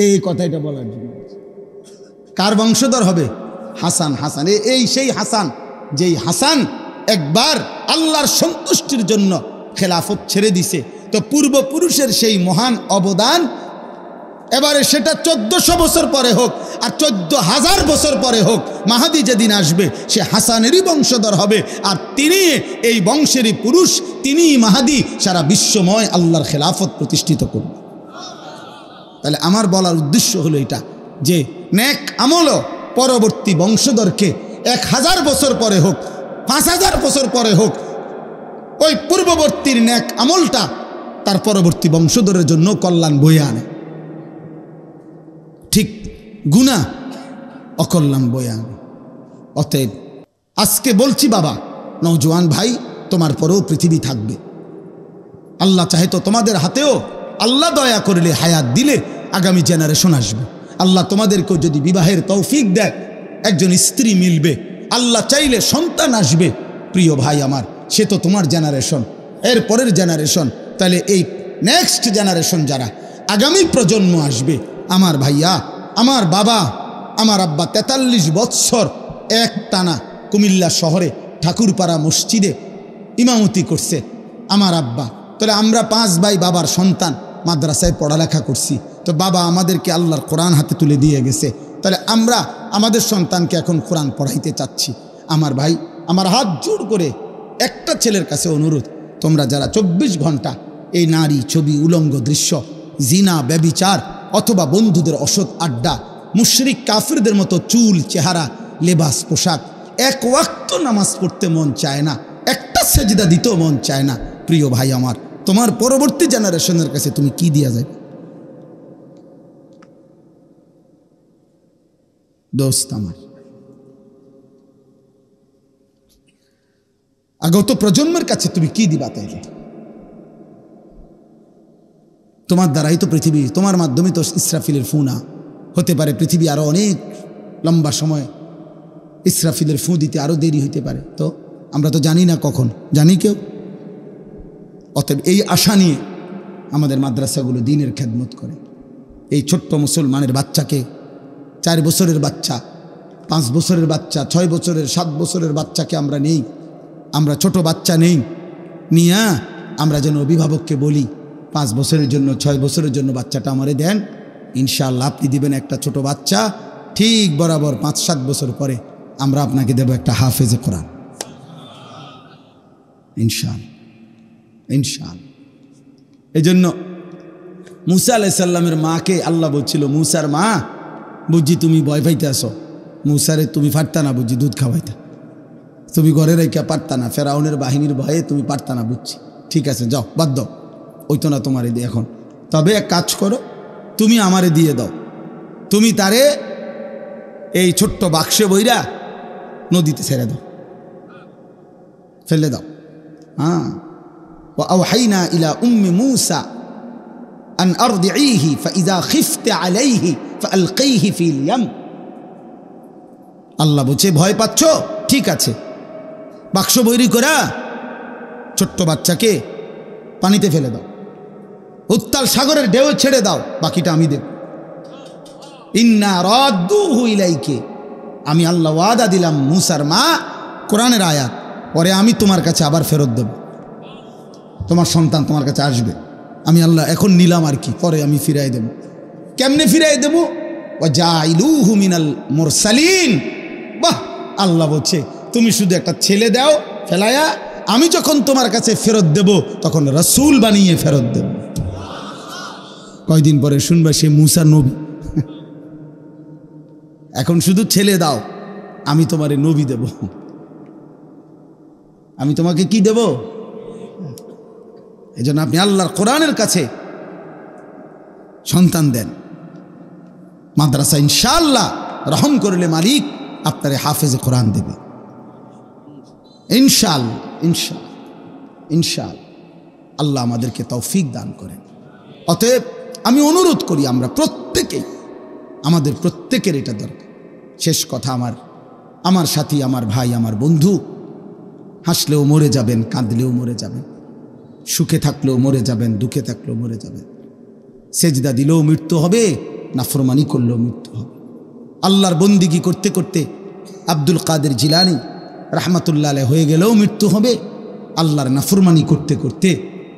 এই কথাটা বলার জন্য কার বংশধর হবে? হাসান। হাসান এই সেই হাসান, যেই হাসান একবার আল্লাহর সন্তুষ্টির জন্য খেলাফত ছেড়ে দিছে। তো পূর্বপুরুষের সেই মহান অবদান এবারে সেটা 1400 বছর পরে হোক আর 14,000 বছর পরে হোক, মাহাদি যেদিন আসবে সে হাসানেরই বংশধর হবে, আর তিনি এই বংশেরই পুরুষ, তিনিই মাহাদি, সারা বিশ্বময় আল্লাহর খেলাফত প্রতিষ্ঠিত করবে। তাহলে আমার বলার উদ্দেশ্য হলো এটা যে নেক আমলও পরবর্তী বংশধরকে 1000 বছর পরে হোক, 5000 বছর পরে হোক, ওই পূর্ববর্তীর নেক আমলটা তার পরবর্তী বংশধরের জন্য কল্যাণ বয়ে আনে। ঠিক গুনাহ অকল্যাণ বয়ে আনে। অতএব আজকে বলছি বাবা, নওজোয়ান ভাই, তোমার পরেও পৃথিবী থাকবে। আল্লাহ চাহে তো তোমাদের হাতেও আল্লাহ দয়া করলে হায়াত দিলে আগামী জেনারেশন আসবে। আল্লাহ তোমাদেরকেও যদি বিবাহের তৌফিক দেয়, একজন স্ত্রী মিলবে, আল্লাহ চাইলে সন্তান আসবে, প্রিয় ভাই আমার, সে তো তোমার জেনারেশন, এর পরের জেনারেশন। তাহলে এই নেক্সট জেনারেশন যারা আগামী প্রজন্ম আসবে, আমার ভাইয়া, আমার বাবা, আমার আব্বা 43 বৎসর এক টানা কুমিল্লা শহরে ঠাকুরপাড়া মসজিদে ইমামতি করছে আমার আব্বা। তাহলে আমরা 5 ভাই বাবার সন্তান, মাদ্রাসায় পড়ালেখা করছি। তো বাবা আমাদেরকে আল্লাহর কোরআন হাতে তুলে দিয়ে গেছে, তাহলে আমরা আমাদের সন্তানকে এখন কোরআন পড়াইতে চাচ্ছি। আমার ভাই, আমার হাত জোড় করে একটা ছেলের কাছে অনুরোধ, তোমরা যারা 24 ঘন্টা এই নারী, ছবি, উলঙ্গ দৃশ্য, জিনা, ব্যভিচার অথবা বন্ধুদের অসৎ আড্ডা, মুশরিক কাফিরদের মতো চুল, চেহারা, লেবাস, পোশাক, এক ওয়াক্ত নামাজ পড়তে মন চায় না, একটা সেজদা দিতেও মন চায় না, প্রিয় ভাই আমার, তোমার পরবর্তী জেনারেশনের কাছে তুমি কি দিয়া যাবে? দোস্ত আমার, আগত প্রজন্মের কাছে তুমি কি দিবা তাইলে? তোমার দ্বারাই তো পৃথিবী, তোমার মাধ্যমে তো ইসরাফিলের ফুনা হতে পারে, পৃথিবী আরো অনেক লম্বা সময় ইসরাফিলের ফু দিতে আরো দেরি হইতে পারে। তো আমরা তো জানি না কখন, জানি কেউ? অতএব এই আশা নিয়ে আমাদের মাদ্রাসাগুলো দিনের খেদমত করে। এই ছোট্ট মুসলমানের বাচ্চাকে, 4 বছরের বাচ্চা, 5 বছরের বাচ্চা, 6 বছরের, 7 বছরের বাচ্চাকে আমরা নেই, আমরা ছোট বাচ্চা নেই নিয়া আমরা যেন অভিভাবককে বলি 5 বছরের জন্য, 6 বছরের জন্য বাচ্চাটা আমারে দেন, ইনশাআল্লাহ আপনি দিবেন একটা ছোট বাচ্চা, ঠিক বরাবর 5-7 বছর পরে আমরা আপনাকে দেব একটা হাফেজে কোরআন, ইনশাআল্লাহ ইনশাআল্লাহ। এই জন্য মুসা আলাইহিস সালামের মাকে আল্লাহ বলছিল, মুসার মা, বুঝছি তুমি ভয় পাইতে আসো, মুসারে তুমি পারতা না, বুঝছি দুধ খাওয়াইতা, তুমি ঘরে রেখে পারতা না, ফেরাউনের বাহিনীর ভয়ে তুমি পারতা না, বুঝছি, ঠিক আছে যাও, বাদ দাও, ওই তো না তোমারে দিয়ে এখন, তবে এক কাজ করো, তুমি আমারে দিয়ে দাও, তুমি তারে এই ছোট্ট বাক্সে বইরা নদীতে ছেড়ে দাও, ফেলে দাও। হ্যাঁ, وأوحينا إلى أم موسى أن أرضعيه فإذا خفت عليه فألقيه في اليم। আল্লাহ বলছে ভয় পাচ্ছ, ঠিক আছে, বাক্স বৈরি করা ছোট্ট বাচ্চাকে পানিতে ফেলে দাও, উত্তাল সাগরের ঢেউ ছেড়ে দাও, বাকিটা আমি দেব। ইন্না রাদ্দুহু ইলাইকে, আমি আল্লাহ ওয়াদা দিলাম মুসার মা, কোরআনের আয়াত, পরে আমি তোমার কাছে আবার ফেরত দেব, তোমার সন্তান তোমার কাছে আসবে, আমি আল্লাহ এখন নিলাম আর কি, পরে আমি ফিরাই দেব। কেমনে ফিরাই দেব? ওয়াজাইলুহু মিনাল মুরসালিন। বাহ, আল্লাহ বলছে তুমি শুধু একটা ছেলে দাও ফেলায়া, আমি যখন তোমার কাছে ফেরত দেব তখন রাসূল বানিয়ে ফেরত দেব। কয়দিন পরে শুনবা সে মুসা নবী। এখন শুধু ছেলে দাও, আমি তোমারে নবী দেব, আমি তোমাকে কি দেব? এই জন্য আপনি আল্লাহর কোরআনের কাছে সন্তান দেন, মাদ্রাসা ইনশাআল্লাহ রহম করলে মালিক আপনারে হাফেজে কোরআন দেবে, ইনশাআল্লাহ ইনশাআল্লাহ ইনশাআল্লাহ। আল্লাহ আমাদেরকে তৌফিক দান করেন। অতএব আমি অনুরোধ করি, আমরা প্রত্যেকেই, আমাদের প্রত্যেকের এটা দরকার। শেষ কথা, আমার সাথী, আমার ভাই, আমার বন্ধু, হাসলেও মরে যাবেন, কাঁদলেও মরে যাবেন, সুখে থাকলেও মরে যাবেন, দুঃখে থাকলেও মরে যাবেন, সেজদা দিলেও মৃত্যু হবে, নাফরমানি করলেও মৃত্যু হবে। আল্লাহর বন্দিগি করতে করতে আব্দুল কাদের জিলানী রাহমাতুল্লাহ আলাইহি হয়ে গেলেও মৃত্যু হবে, আল্লাহর নাফরমানি করতে করতে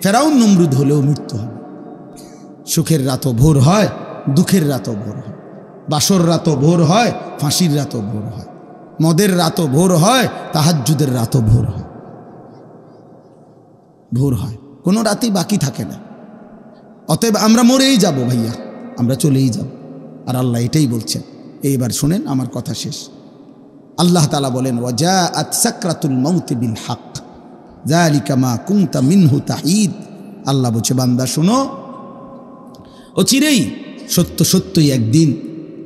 ফেরাউন নমরুদ হলেও মৃত্যু হবে। সুখের রাতও ভোর হয়, দুঃখের রাতও ভোর হয়, বাসর রাতও ভোর হয়, ফাঁসির রাতও ভোর হয়, মদের রাতও ভোর হয়, তাহাজ্জুদের রাতও ভোর হয়, ভোর হয়, কোনো রাতই বাকি থাকে না। অতএব আমরা মরেই যাব ভাইয়া, আমরা চলেই যাব। আর আল্লাহ এটাই বলছেন। এইবার শুনেন, আমার কথা শেষ। আল্লাহ তাআলা বলেন, ওয়াজাআত সাকরাতুল মাউত বিল হক যালিকা মা কুনতা মিনহু তাহিদ। আল্লাহ বলছে, বান্দা শোনো, অচিরেই সত্য সত্যই একদিন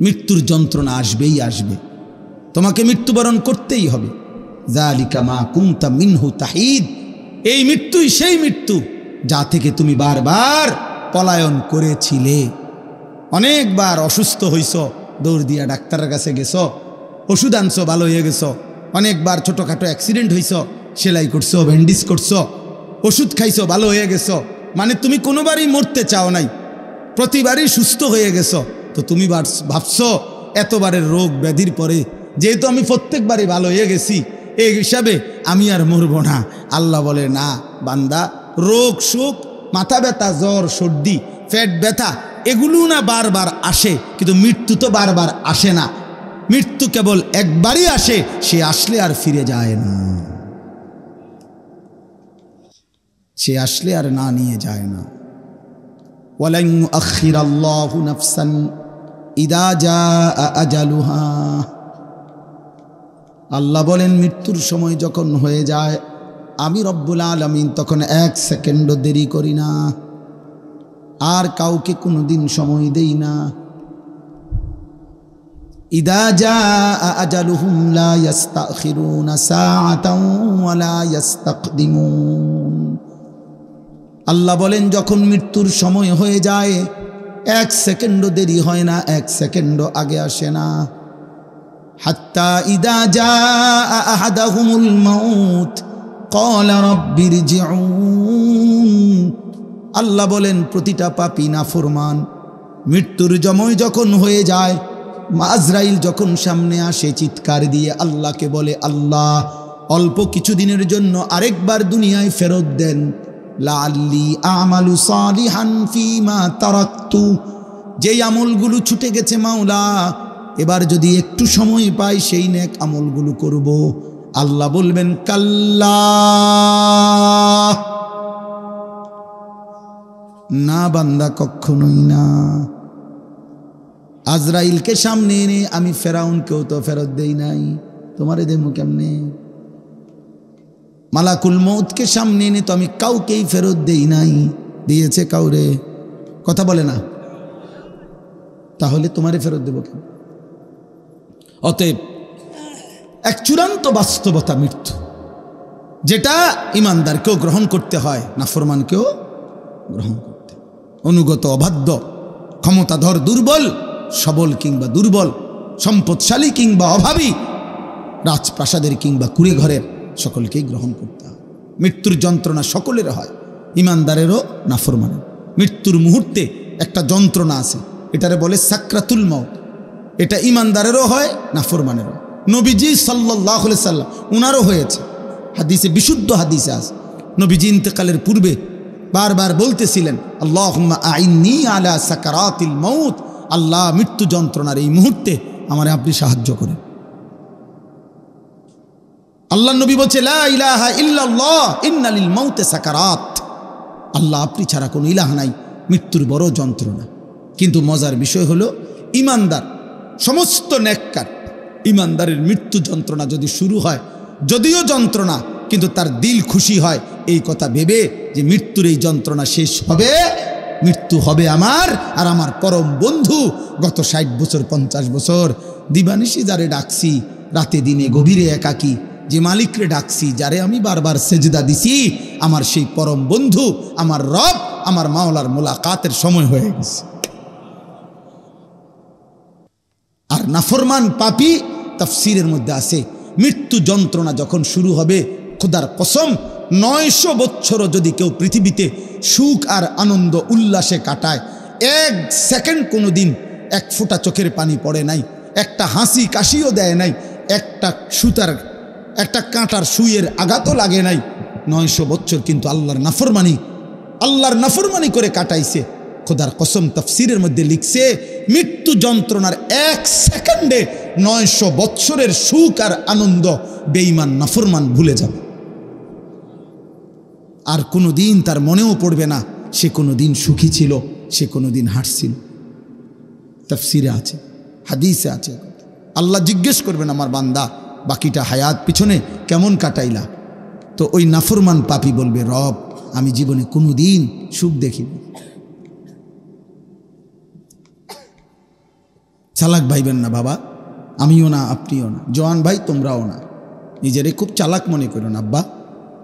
মৃত্যুর যন্ত্রণা আসবেই আসবে, তোমাকে মৃত্যুবরণ করতেই হবে। যালিকা মা কুনতা মিনহু তাহিদ, এই মৃত্যুই সেই মৃত্যু যা থেকে তুমি বারবার পলায়ন করেছিলে। অনেকবার অসুস্থ হইছ, দৌড় দিয়া ডাক্তারের কাছে গেছ, ওষুধ আনছো, ভালো হয়ে গেছ। অনেকবার ছোটোখাটো অ্যাক্সিডেন্ট হইছ, সেলাই করছো, ব্যান্ডেজ করছো, ওষুধ খাইছো, ভালো হয়ে গেছো। মানে তুমি কোনোবারই মরতে চাও নাই, প্রতিবারই সুস্থ হয়ে গেছো। তো তুমি ভাবছো এতবারের রোগ ব্যাধির পরে যেহেতু আমি প্রত্যেকবারই ভালো হয়ে গেছি, এই হিসাবে আমি আর মরবো না। আল্লাহ বলে, না বান্দা, রোগ সুখ, মাথা ব্যথা, জ্বর, সর্দি, পেট ব্যথা, এগুলো না বারবার আসে, কিন্তু মৃত্যু তো বারবার আসে না। মৃত্যু কেবল একবারই আসে, সে আসলে আর ফিরে যায় না, সে আসলে আর না নিয়ে যায় না। ওয়ালান ইউআখিরাল্লাহু নাফসান ইদা জাআ আজালুহা। আল্লাহ বলেন, মৃত্যুর সময় যখন হয়ে যায়, আমি রব্বুল আলামিন তখন এক সেকেন্ডও দেরি করি না, আর কাউকে কোনোদিন সময় দেই না। ইদা জাআ আজালুহুম লা ইস্তাখিরুনা সাআতাও ওয়া লা ইস্তাকদিমুন। আল্লাহ বলেন যখন মৃত্যুর সময় হয়ে যায় এক সেকেন্ডও দেরি হয় না, এক সেকেন্ডও আগে আসে না। হাত্তা ইদা জাআ আহাদাহুমুল মাউত ক্বালা রাব্বিরজিউন। আল্লাহ বলেন প্রতিটা পাপী নাফরমান মৃত্যুর সময় যখন হয়ে যায়, আজরাইল যখন সামনে আসে চিৎকার দিয়ে আল্লাহকে বলে, আল্লাহ অল্প কিছুদিনের জন্য আরেকবার দুনিয়ায় ফেরত দেন, লাআল্লি আমালু সালিহান ফীমা তারাকতু। যেই আমলগুলো ছুটে গেছে মাওলা, এবার যদি একটু সময় পাই সেই নেক আমলগুলো করব। আল্লাহ বলবেন কাল্লা, না বান্দা কখনোই না। আজরাইলকে সামনে এনে আমি ফেরাউনকেও তো ফেরত দেই নাই, তোমারে দেবো কেমনে? মালাকুল মউতকে সামনে এনে তো আমি কাউকেই ফেরত দেই নাই, দিয়েছে কাউরে? কথা বলে না, তাহলে তোমারে ফেরত দেব কেন? অতএব এক চূড়ান্ত বাস্তবতা মৃত্যু, যেটা ইমানদারকেও গ্রহণ করতে হয়, নাফরমানকেও গ্রহণ করতে। অনুগত অবাধ্য, ক্ষমতাধর দুর্বল, সবল কিংবা দুর্বল, সম্পদশালী কিংবা অভাবী, রাজপ্রাসাদের কিংবা কুড়ে ঘরের, সকলকেই গ্রহণ করতে হয়। মৃত্যুর যন্ত্রণা সকলের হয়, ইমানদারেরও নাফরমানের। মৃত্যুর মুহূর্তে একটা যন্ত্রণা আছে, এটারে বলে সাকরাতুল মউত। এটা ইমানদারেরও হয়, নাফরমানেরও। নবীজি সাল্লাল্লাহু আলাইহি সাল্লাম উনারও হয়েছে, হাদিসে, বিশুদ্ধ হাদিসে আছে। নবীজি ইন্তেকালের পূর্বে বারবার বলতেছিলেন, আল্লাহুম্মা আইন্নি আলা সাকারাতিল মউত, আল্লাহ মৃত্যু যন্ত্রণার এই মুহূর্তে আমারে আপনি সাহায্য করেন। আল্লাহ নবী বলছে, লা ইলাহা ইল্লাল্লাহ ইন্না লিল মাউতি সাকারাত। আল্লাহ আপনি ছাড়া কোনো ইলাহ নাই, মৃত্যুর বড় যন্ত্রণা। কিন্তু মজার বিষয় হলো, ইমানদার, সমস্ত নেককার ইমানদারের মৃত্যু যন্ত্রণা যদি শুরু হয়, যদিও যন্ত্রণা, কিন্তু তার দিল খুশি হয় এই কথা ভেবে যে মৃত্যুর এই যন্ত্রণা শেষ হবে, মৃত্যু হবে আমার আর আমার পরম বন্ধু। গত 60 বছর 50 বছর দিবানিশি যারে ডাকছি, রাতে দিনে গভীরে একাকী, যে মালিকরে ডাকছি, যারে আমি বারবার সেজদা দিছি, আমার সেই পরম বন্ধু, আমার রব, আমার মাওলার মোলাকাতের সময় হয়ে গেছে। আর নাফরমান পাপী, তাফসীরের মধ্যে আছে, মৃত্যু যন্ত্রণা যখন শুরু হবে, খোদার কসম 900 বছরও যদি কেউ পৃথিবীতে সুখ আর আনন্দ উল্লাসে কাটায়, এক সেকেন্ড কোনো দিন এক ফোঁটা চোখের পানি পড়ে নাই, একটা হাসি কাশিও দেয় নাই, একটা কাঁটার সুইয়ের আঘাতও লাগে নাই, 900 বছর কিন্তু আল্লাহর নাফরমানি করে কাটাইছে। খোদার কসম তাফসীরের মধ্যে লিখছে, মৃত্যু যন্ত্রণার এক সেকেন্ডে 900 বছরের সুখ আর আনন্দ বেঈমান নাফরমান ভুলে যাবে। আর কোনো দিন তার মনেও পড়বে না সে কোনো দিন সুখী ছিল, সে কোনো দিন হাসছিল। তাফসীরে আছে, হাদিসে আছে। আল্লাহ জিজ্ঞেস করবেন, আমার বান্দা বাকিটা হায়াত পিছনে কেমন কাটাইলা? তো ওই নাফরমান পাপী বলবে, রব আমি জীবনে কোনো দিন সুখ দেখিনি। চালাক ভাইবেন না বাবা, আমিও না, আপনিও না, জওয়ান ভাই তোমরাও না, নিজেরে খুব চালাক মনে করো না। আব্বা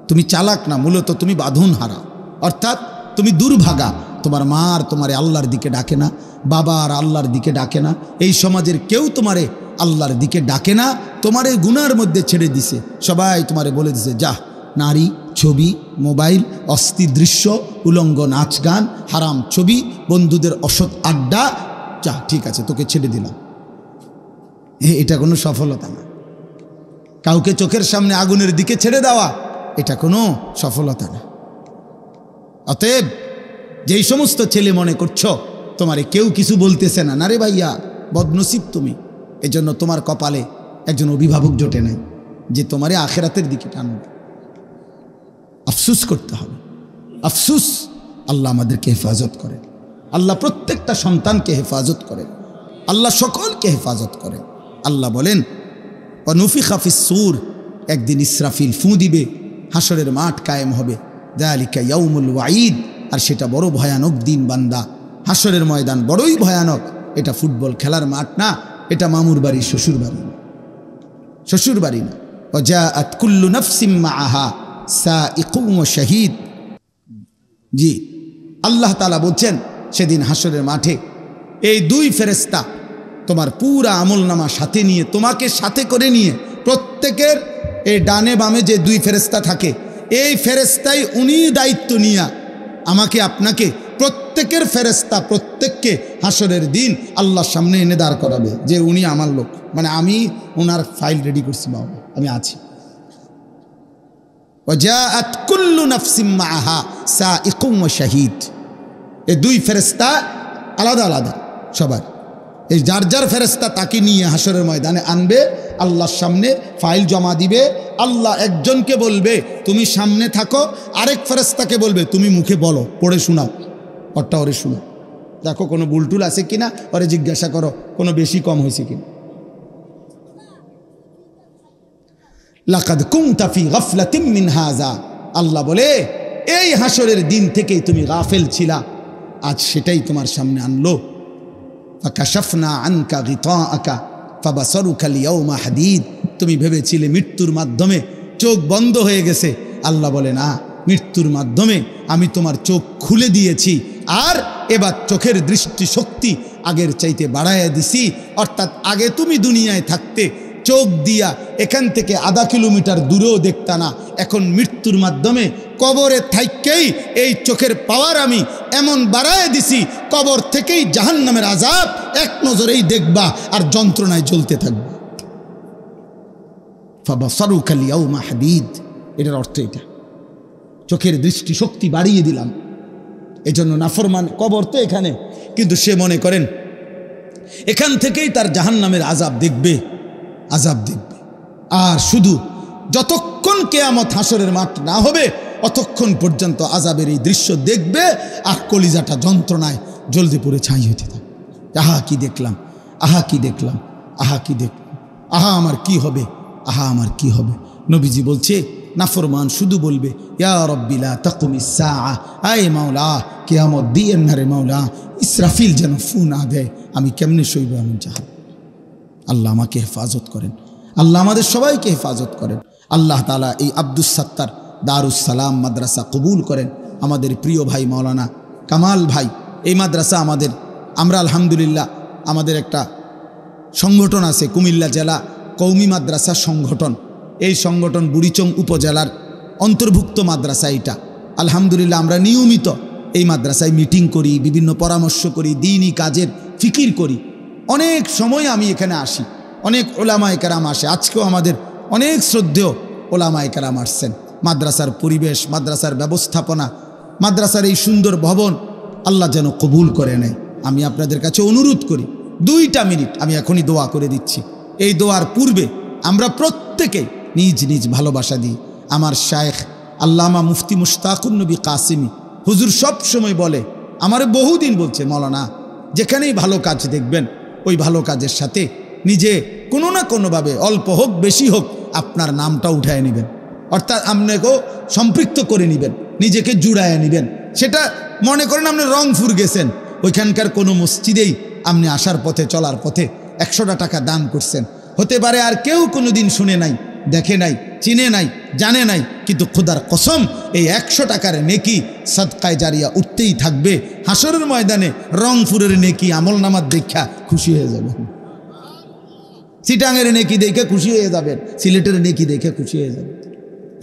তুমি চালাক না, মূলত তুমি বাঁধন হারা, অর্থাৎ তুমি দুর্ভাগা। তোমার মা আর তোমারে আল্লাহর দিকে ডাকে না, বাবা আর আল্লাহর দিকে ডাকে না, এই সমাজের কেউ তোমারে আল্লাহর দিকে ডাকে না, তোমারে গুনার মধ্যে ছেড়ে দিছে। সবাই তোমারে বলে দিছে, যা, নারী, ছবি, মোবাইল, অস্থির দৃশ্য, উলঙ্গ নাচ গান, হারাম ছবি, বন্ধুদের অসৎ আড্ডা, যা ঠিক আছে তোকে ছেড়ে দিলাম। এটা কোনো সফলতা না। কাউকে চোখের সামনে আগুনের দিকে ছেড়ে দেওয়া, এটা কোনো সফলতা না। অতএব যেই সমস্ত ছেলে মনে করছো তোমারে কেউ কিছু বলতেছে না, না রে ভাইয়া, বদনসিব তুমি। এজন্য তোমার কপালে একজন অভিভাবক জোটে নাই যে তোমারে আখেরাতের দিকে টানবে। আফসুস করতে হবে, আফসুস। আল্লাহ আমাদেরকে হেফাজত করেন, আল্লাহ প্রত্যেকটা সন্তানকে হেফাজত করেন, আল্লাহ সকলকে হেফাজত করেন। আল্লাহ বলেন, ওয়ানুফিখা ফিস সূর, একদিন ইসরাফিল ফু দিবে, হাসরের মাঠ কায়েম হবে। যালিকা ইয়াউমুল ওয়াঈদ, আর সেটা বড় ভয়ানক দিন বান্দা। হাসরের ময়দান বড়ই ভয়ানক। এটা ফুটবল খেলার মাঠ না, এটা মামুর বাড়ি, শ্বশুর বাড়ি না, শ্বশুর বাড়ি না। ওয়াজাআত কুল্লু নাফসিম মাআহা সাইকুম ওয়া শাহীদ। জি, আল্লাহ তাআলা বলছেন সেদিন হাসরের মাঠে এই দুই ফেরেশতা তোমার পুরা আমলনামা সাথে নিয়ে, তোমাকে সাথে করে নিয়ে, প্রত্যেকের এই ডানে বামে যে দুই ফেরেশতা থাকে, এই ফেরেশতাই উনি দায়িত্ব নিয়ে আমাকে আপনাকে প্রত্যেকের ফেরেশতা প্রত্যেককে হাসরের দিন আল্লাহর সামনে এনে দাঁড় করাবে যে উনি আমার লোক, মানে আমি ওনার ফাইল রেডি করছি, বাবা আমি আছি। ওয়াজাআত কুল্লু নাফসিম মাআহা সাইকুম ওয়া শাহীদ। এই দুই ফেরেশতা আলাদা আলাদা সবার, এই যার যার ফেরেশতা তাকে নিয়ে হাসরের ময়দানে আনবে, আল্লাহর সামনে ফাইল জমা দিবে। আল্লাহ একজনকে বলবে তুমি সামনে থাকো, আরেক ফেরেশতাকে বলবে তুমি মুখে বলো, পড়ে শোনাও, ওরটা ওরে শোনো, দেখো কোনো বুলটুল আছে কিনা, ওরে জিজ্ঞাসা করো কোনো বেশি কম হয়েছে কিনা। লাকাদ কুনতা ফি গাফলাতিন মিন হাযা, আল্লাহ বলে এই হাসরের দিন থেকেই তুমি গাফেল ছিলা, আজ সেটাই তোমার সামনে আনলো। ফাকাশাফনা আনকা গিতাআকা ফাবাসারুকা আল-ইয়াওমা হাদীদ, তুমি ভেবেছিলে মৃত্যুর মাধ্যমে চোখ বন্ধ হয়ে গেছে, আল্লাহ বলে না, মৃত্যুর মাধ্যমে আমি তোমার চোখ খুলে দিয়েছি, আর এবার চোখের দৃষ্টি শক্তি আগের চাইতে বাড়াইয়া দিছি। অর্থাৎ আগে তুমি দুনিয়ায় থাকতে চোখ দিয়া এখান থেকে আধা কিলোমিটার দূরেও দেখতা না, এখন মৃত্যুর মাধ্যমে কবরে থাইকেই এই চোখের পাওয়ার আমি এমন বাড়ায় দিছি, কবর থেকেই জাহান্নামের আযাব এক নজরেই দেখবা আর যন্ত্রণায় জ্বলতে থাকবে। ফাবাসারুকা আল-ইয়াওমা হাদীদ, এটার অর্থ এটা, চোখের দৃষ্টি শক্তি বাড়িয়ে দিলাম। এজন্য নাফরমান কবর তো এখানে, কিন্তু সে মনে করেন এখান থেকেই তার জাহান্নামের আযাব দেখবে, আযাব দেখবে। আর শুধু যতক্ষণ কিয়ামত হাসরের মাঠ না হবে অতক্ষণ পর্যন্ত আযাবের এই দৃশ্য দেখবে, আর কলিজাটা যন্ত্রণায় জ্বলতে পড়ে ছাই হইতে থাকে। আহা কি দেখলাম, আহা কি দেখলাম, আহা কি দেখলাম, আহা আমার কি হবে, আহা আমার কি হবে। নবীজি বলছে নাফরমান শুধু বলবে ইয়া রাব্বি লা তাকুমিস সাআ, আয় মাওলা কিয়ামত দিয়েন না রে মাওলা, ইসরাফিল যেন ফু না দেয়, আমি কেমনে সইব এমন জাহান্নাম। আল্লাহ আমাকে হেফাজত করেন, আল্লাহ আমাদের সবাইকে হেফাজত করেন। আল্লাহ তাআলা এই আব্দুস সাত্তার দারুস সালাম মাদ্রাসা কবুল করেন। আমাদের প্রিয় ভাই মাওলানা কামাল ভাই, এই মাদ্রাসা আমাদের, আমরা আলহামদুলিল্লাহ আমাদের একটা সংগঠন আছে কুমিল্লা জেলা কওমি মাদ্রাসা সংগঠন, এই সংগঠন বুড়িচং উপজেলার অন্তর্ভুক্ত মাদ্রাসা এটা। আলহামদুলিল্লাহ আমরা নিয়মিত এই মাদ্রাসায় মিটিং করি, বিভিন্ন পরামর্শ করি, দ্বীনি কাজের ফিকির করি। অনেক সময় আমি এখানে আসি, অনেক ওলামায়ে কেরাম আসে, আজকেও আমাদের অনেক শ্রদ্ধেয় ওলামায়ে কেরাম আসছেন। মাদ্রাসার পরিবেশ, মাদ্রাসার ব্যবস্থাপনা, মাদ্রাসার এই সুন্দর ভবন আল্লাহ যেন কবুল করে নেয়। আমি আপনাদের কাছে অনুরোধ করি 2টা মিনিট আমি এখনই দোয়া করে দিচ্ছি। এই দোয়ার পূর্বে আমরা প্রত্যেকে নিজ নিজ ভালোবাসা দিই। আমার শায়েখ আল্লামা মুফতি মুশতাকুন নবী কাসিমি হুজুর সব সময় বলে, আমারে বহুদিন বলছে, মাওলানা যেখানেই ভালো কাজ দেখবেন ওই ভালো কাজের সাথে নিজে কোনো না কোনোভাবে অল্প হোক বেশি হোক আপনার নামটা উঠায় নেবেন, অর্থাৎ আপনাকেও সম্পৃক্ত করে নেবেন, নিজেকে জুড়ায় নেবেন। সেটা মনে করেন আপনি রংপুর গেছেন, ওইখানকার কোনো মসজিদেই আপনি আসার পথে চলার পথে 100টা টাকা দান করছেন, হতে পারে আর কেউ কোনো দিন শুনে নাই, দেখে নাই, চিনে নাই, জানে নাই, কিন্তু খোদার কসম এই 100 টাকার নেকি সদকায়ে জারিয়া উঠতেই থাকবে। হাসরের ময়দানে রংপুরের নেকি আমলনামার দেখা খুশি হয়ে যাবেন, চিটাঙের নেকি দেখে খুশি হয়ে যাবেন, সিলেটের নেকি দেখে খুশি হয়ে যাবেন।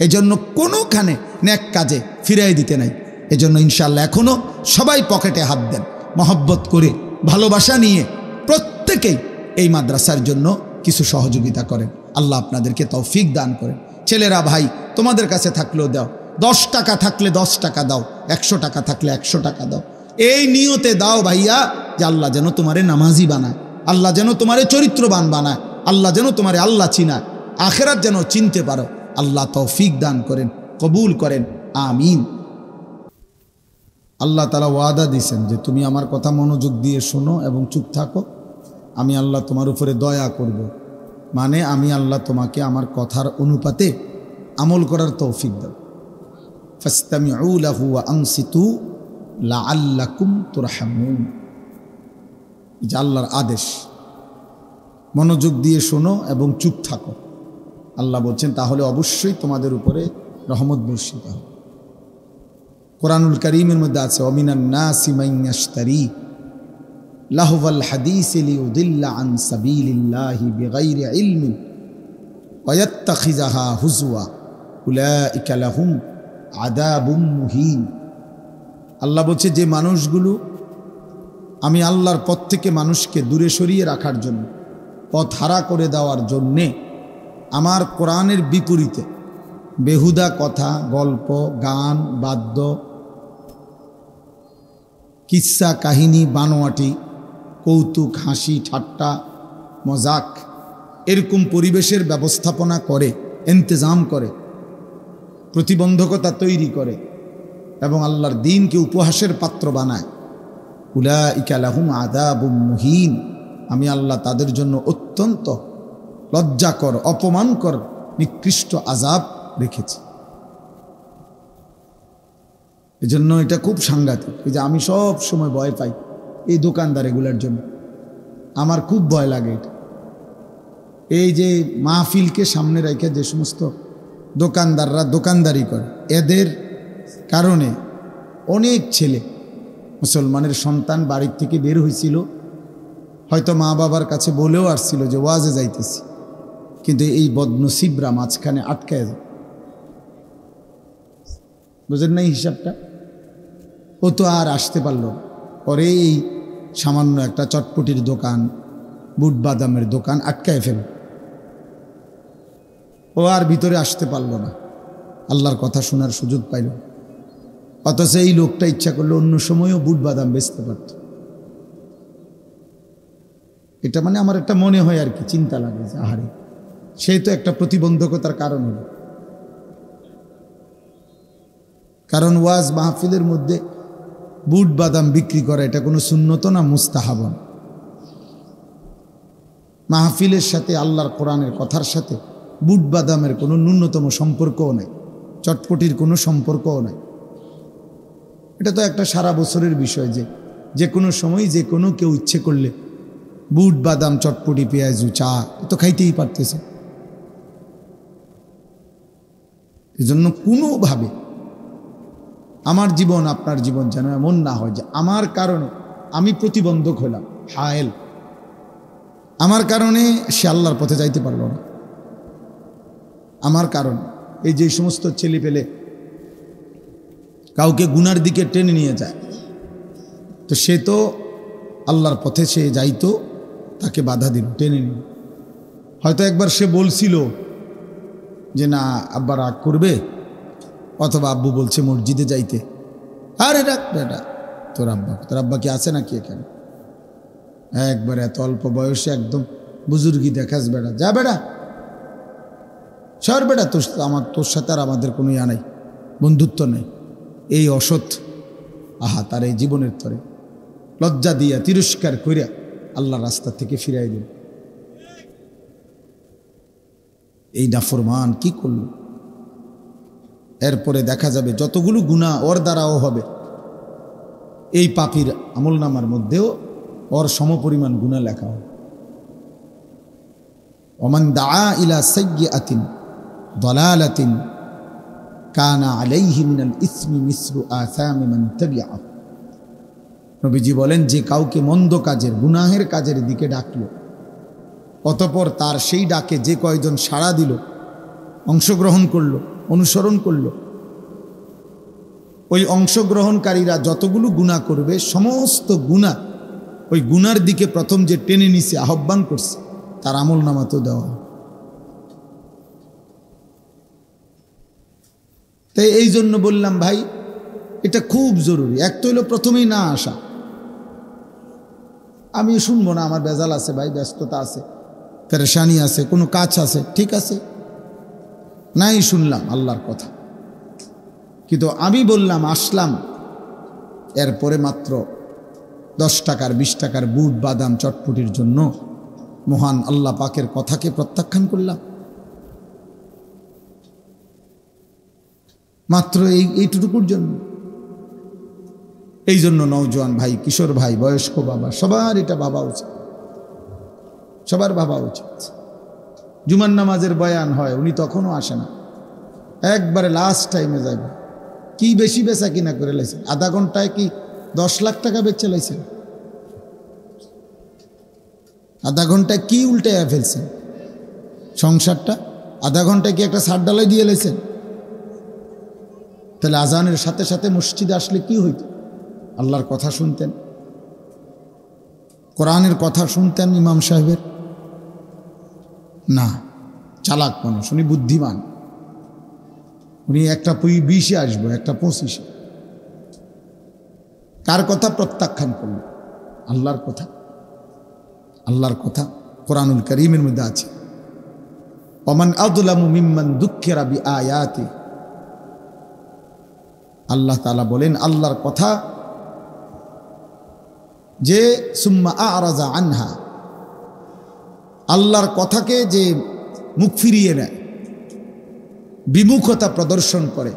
এজন্য কোনোখানে নেক কাজে ফিরাই দিতে নাই। এজন্য ইনশাআল্লাহ এখনও সবাই পকেটে হাত দেন, মহব্বত করে ভালোবাসা নিয়ে প্রত্যেকেই এই মাদ্রাসার জন্য কিছু সহযোগিতা করেন। আল্লাহ আপনাদেরকে তৌফিক দান করেন। ছেলেরা ভাই তোমাদের কাছে থাকলেও দাও, 10 টাকা থাকলে 10 টাকা দাও, 100 টাকা থাকলে 100 টাকা দাও। এই নিয়তে দাও ভাইয়া যে আল্লাহ যেন তোমারে নামাজি বানায়, আল্লাহ যেন তোমারে চরিত্রবান বানায়, আল্লাহ যেন তোমারে আল্লাহ চিনায়, আখেরাত যেন চিনতে পারো। আল্লাহ তৌফিক দান করেন, কবুল করেন, আমিন। আল্লাহ তাআলা ওয়াদা দিয়েছেন যে তুমি আমার কথা মনোযোগ দিয়ে শোনো এবং চুপ থাকো, আমি আল্লাহ তোমার উপরে দয়া করব। মানে আমি আল্লাহ তোমাকে আমার কথার অনুপাতে আমল করার তৌফিক দাও। ফাস্তামিউ লাহু ওয়া আনসিতু লাআল্লাকুম তুরহামুন। যে আল্লাহর আদেশ, মনোযোগ দিয়ে শোনো এবং চুপ থাকো। আল্লাহ বলছেন তাহলে অবশ্যই তোমাদের উপরে রহমত বর্ষিত হবে। কোরআনুল কারীমের মধ্যে আছে ওয়ামিনান নাসি মান ইয়াশতারি লাহওয়াল হাদিস লিইউদিল্লা আন সাবিলিল্লাহি বিগাইরি ইলমিন ওয়া ইয়াত্তাখিযাহা হুজওয়া উলাইকা লাহুম আযাবুম মুহিন। আল্লাহ বলছে যে মানুষগুলো আমি আল্লাহর পথ থেকে মানুষকে দূরে সরিয়ে রাখার জন্য, পথ হারা করে দেওয়ার জন্যে আমার কোরআনের বিপরীতে বেহুদা কথা, গল্প, গান, বাদ্য, কিচ্ছা কাহিনী, বানোয়াটি, কৌতুক, হাসি ঠাট্টা, মজাক এরকম পরিবেশের ব্যবস্থাপনা করে, ইন্তজাম করে, প্রতিবন্ধকতা তৈরি করে এবং আল্লাহর দ্বীনকে উপহাসের পাত্র বানায়, উলাইকা লাহুম আযাবুম মুহিন, আমি আল্লাহ তাদের জন্য অত্যন্ত লজ্জাকর, অপমানকর, নিকৃষ্ট আযাব রেখেছি। এজন্য এটা খুব সাংঘাতিক। এই যে আমি সব সময় ভয় পাই এই দোকানদার এগুলার জন্য, আমার খুব ভয় লাগে এটা। এই যে মাহফিলকে সামনে রেখে যে সমস্ত দোকানদাররা দোকানদারি করে, এদের কারণে অনেক ছেলে মুসলমানের সন্তান বাড়ির থেকে বের হয়েছিল, হয়তো মা বাবার কাছে বলেও আসছিল যে ওয়াজে যাইতেছি, কিন্তু এই বদনসিবরা মাঝখানে আটকায় যায়। বুঝেন নাই হিসাবটা? ও তো আর আসতে পারল, পরে এই সামান্য একটা চটপটির দোকান, বুট বাদামের দোকান আটকায় ফেল, ও আর ভিতরে আসতে পারল না, আল্লাহর কথা শোনার সুযোগ পাইল। অথচ এই লোকটা ইচ্ছা করলে অন্য সময়ও বুট বাদাম বেচতে পারত। এটা মানে আমার একটা মনে হয় আর কি, চিন্তা লাগে যে আহারে, সেই তো একটা প্রতিবন্ধকতার কারণ হলো। কারণ ওয়াজ মাহফিলের মধ্যে বুট বাদাম বিক্রি করা এটা কোনো সুন্নত না, মুস্তাহাব। মাহফিলের সাথে আল্লাহর কোরআনের কথার সাথে বুট বাদামের কোনো ন্যূনতম সম্পর্কও নাই, চটপটির কোনো সম্পর্কও নাই। এটা তো একটা সারা বছরের বিষয়, যে কোনো সময় যে কোনো কেউ ইচ্ছে করলে বুট বাদাম, চটপটি, পেঁয়াজু, চা তো খাইতেই পারতেছে। এজন্য কোনোভাবে আমার জীবন, আপনার জীবন যেন এমন না হয় যে আমার কারণে আমি প্রতিবন্ধক হলাম, হায়েল, আমার কারণে সে আল্লাহর পথে যাইতে পারল না। আমার কারণ এই যে সমস্ত ছেলে পেলে কাউকে গুনার দিকে টেনে নিয়ে যায়, তো সে তো আল্লাহর পথে সে যাইতো, তাকে বাধা দিল, টেনে নিল। হয়তো একবার সে বলছিল যে না আব্বা রাগ করবে, অথবা আব্বু বলছে মসজিদে যাইতে, আরে রাখ বেটা, তোর আব্বা কি আছে নাকি এখানে? একবার এত অল্প বয়সে একদম বুজুর্গি দেখাস বেটা, যা বেটা সর বেটা, তোর সাথে আর আমাদের কোনো ইয়া নাই, বন্ধুত্ব নেই। এই অসৎ তার এই জীবনের তরে লজ্জা দিয়া তিরস্কার করিয়া আল্লাহ রাস্তা থেকে ফিরাই দিল। এই নাফরমান কি করল? এরপরে দেখা যাবে যতগুলো গুনাহ ওর দ্বারাও হবে, এই পাপীর আমলনামার মধ্যেও ওর সমপরিমাণ গুনাহ লেখা হবে। ওমান দাআ ইলা সাইয়্যাতিন দালালাতিন কানা আলাইহি মিনাল ইসমি মিসলু আসামি মান তাবিআহু। নবীজি বলেন, যে কাউকে মন্দ কাজের, গুনাহের কাজের দিকে ডাকলো, অতঃপর তার সেই ডাকে যে কয়জন সাড়া দিল, অংশগ্রহণ করলো, অনুসরণ করলো, ওই অংশগ্রহণকারীরা যতগুলো গুনাহ করবে সমস্ত গুনাহ ওই গুনার দিকে প্রথম যে টেনে নিছে, আহ্বান করছে, তার আমল নামাতেও দেওয়া। তাই এই জন্য বললাম ভাই, এটা খুব জরুরি। এক তো হলো প্রথমেই না আসা, আমি শুনবো না, আমার বেজাল আছে ভাই, ব্যস্ততা আছে, পেরেশানি আছে, কোনো কাজ আছে, ঠিক আছে, নাই শুনলাম আল্লাহর কথা। কিন্তু আমি বললাম, আসলাম, এরপরে মাত্র 10 টাকার 20 টাকার বুট বাদাম চটপটির জন্য মহান আল্লাহ পাকের কথাকে প্রত্যাখ্যান করলাম। মাত্র এইটুকুর জন্য। এই জন্য নওজোয়ান ভাই, কিশোর ভাই, বয়স্ক বাবা, সবার এটা ভাবা উচিত, সবার ভাবা উচিত। জুমার নামাজের বয়ান হয়, উনি তখনও আসে না, একবারে লাস্ট টাইমে যাবে। কি বেশি বেচা কিনা করে লাইছেন? আধা ঘন্টায় কি 10 লাখ টাকা বেচে লাইছেন? আধা ঘন্টায় কি উল্টে ফেলছেন সংসারটা? আধা ঘন্টায় কি একটা সার ডালাই দিয়ে লাইছেন? তাহলে আজানের সাথে সাথে মসজিদে আসলে কি হইত? আল্লাহর কথা শুনতেন, কোরআনের কথা শুনতেন ইমাম সাহেবের? না, চালাক মানুষ, উনি বুদ্ধিমান, উনি একটা 20-এ আসবো, একটা 25-এ। কার কথা প্রত্যাখ্যান করল? আল্লাহর কথা। আল্লাহর কথা কোরআনুল কারীমের মধ্যে আছে, ওমান আযলামু মিম্মান যুক্কিরা বিআয়াতি। আল্লাহ তাআলা বলেন আল্লাহর কথা যে সুম্মা আ'রাযা আনহা, আল্লাহর কথাকে যে মুখ ফিরিয়ে নেয়, বিমুখতা প্রদর্শন করে,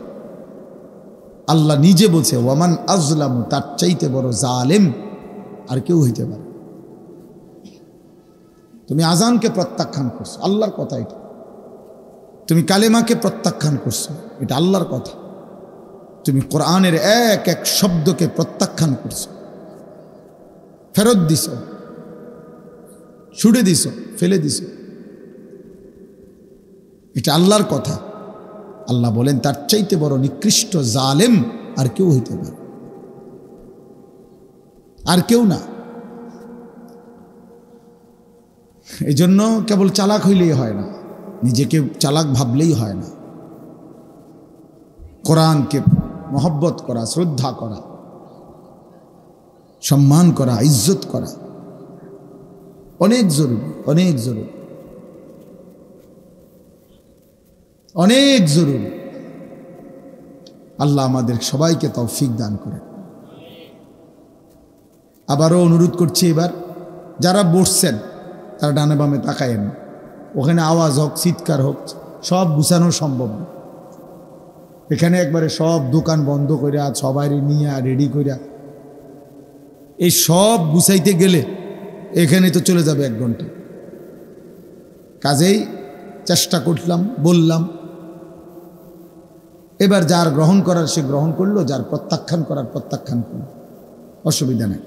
আল্লাহ নিজে বলছে ওয়ামান আযলামু, তার চাইতে বড় জালেম আর কেউ হইতে পারে। তুমি আজানকে প্রত্যাখ্যান করছো, আল্লাহর কথা এটা। তুমি কালেমাকে প্রত্যাখ্যান করছো, এটা আল্লাহর কথা। তুমি কোরআনের এক এক শব্দকে প্রত্যাখ্যান করছো, ফেরত দিছ, ছুড়ে দিছ, ফেলে দিছ, এটা আল্লাহর কথা। আল্লাহ বলেন তার চাইতে বড় নিকৃষ্ট জালেম আর কেউ হইতে পারে, আর কেউ না। এই জন্য কেবল চালাক হইলেই হয় না, নিজেকে চালাক ভাবলেই হয় না। কোরআনকে মহব্বত করা, শ্রদ্ধা করা, সম্মান করা, ইজ্জত করা অনেক জরুরি, অনেক জরুরি, অনেক জরুরি। আল্লাহ আমাদের সবাইকে তৌফিক দান করে। আবারও অনুরোধ করছি, এবার যারা বসছেন তারা ডানে বামে তাকায়েন, ওখানে আওয়াজ হোক, চিৎকার হোক, সব গুছানো সম্ভব না। এখানে একবারে সব দোকান বন্ধ করিয়া সবাই নিয়ে রেডি করিয়া এই সব গুছাইতে গেলে এখানে তো চলে যাবে 1 ঘন্টা। কাজেই চেষ্টা করলাম, বললাম, এবার যার গ্রহণ করার সে গ্রহণ করলো, যার প্রত্যাখ্যান করার প্রত্যাখ্যান করলো, অসুবিধা নেই।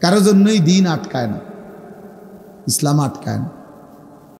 কারো জন্যই দিন আটকায় না, ইসলাম আটকায় না।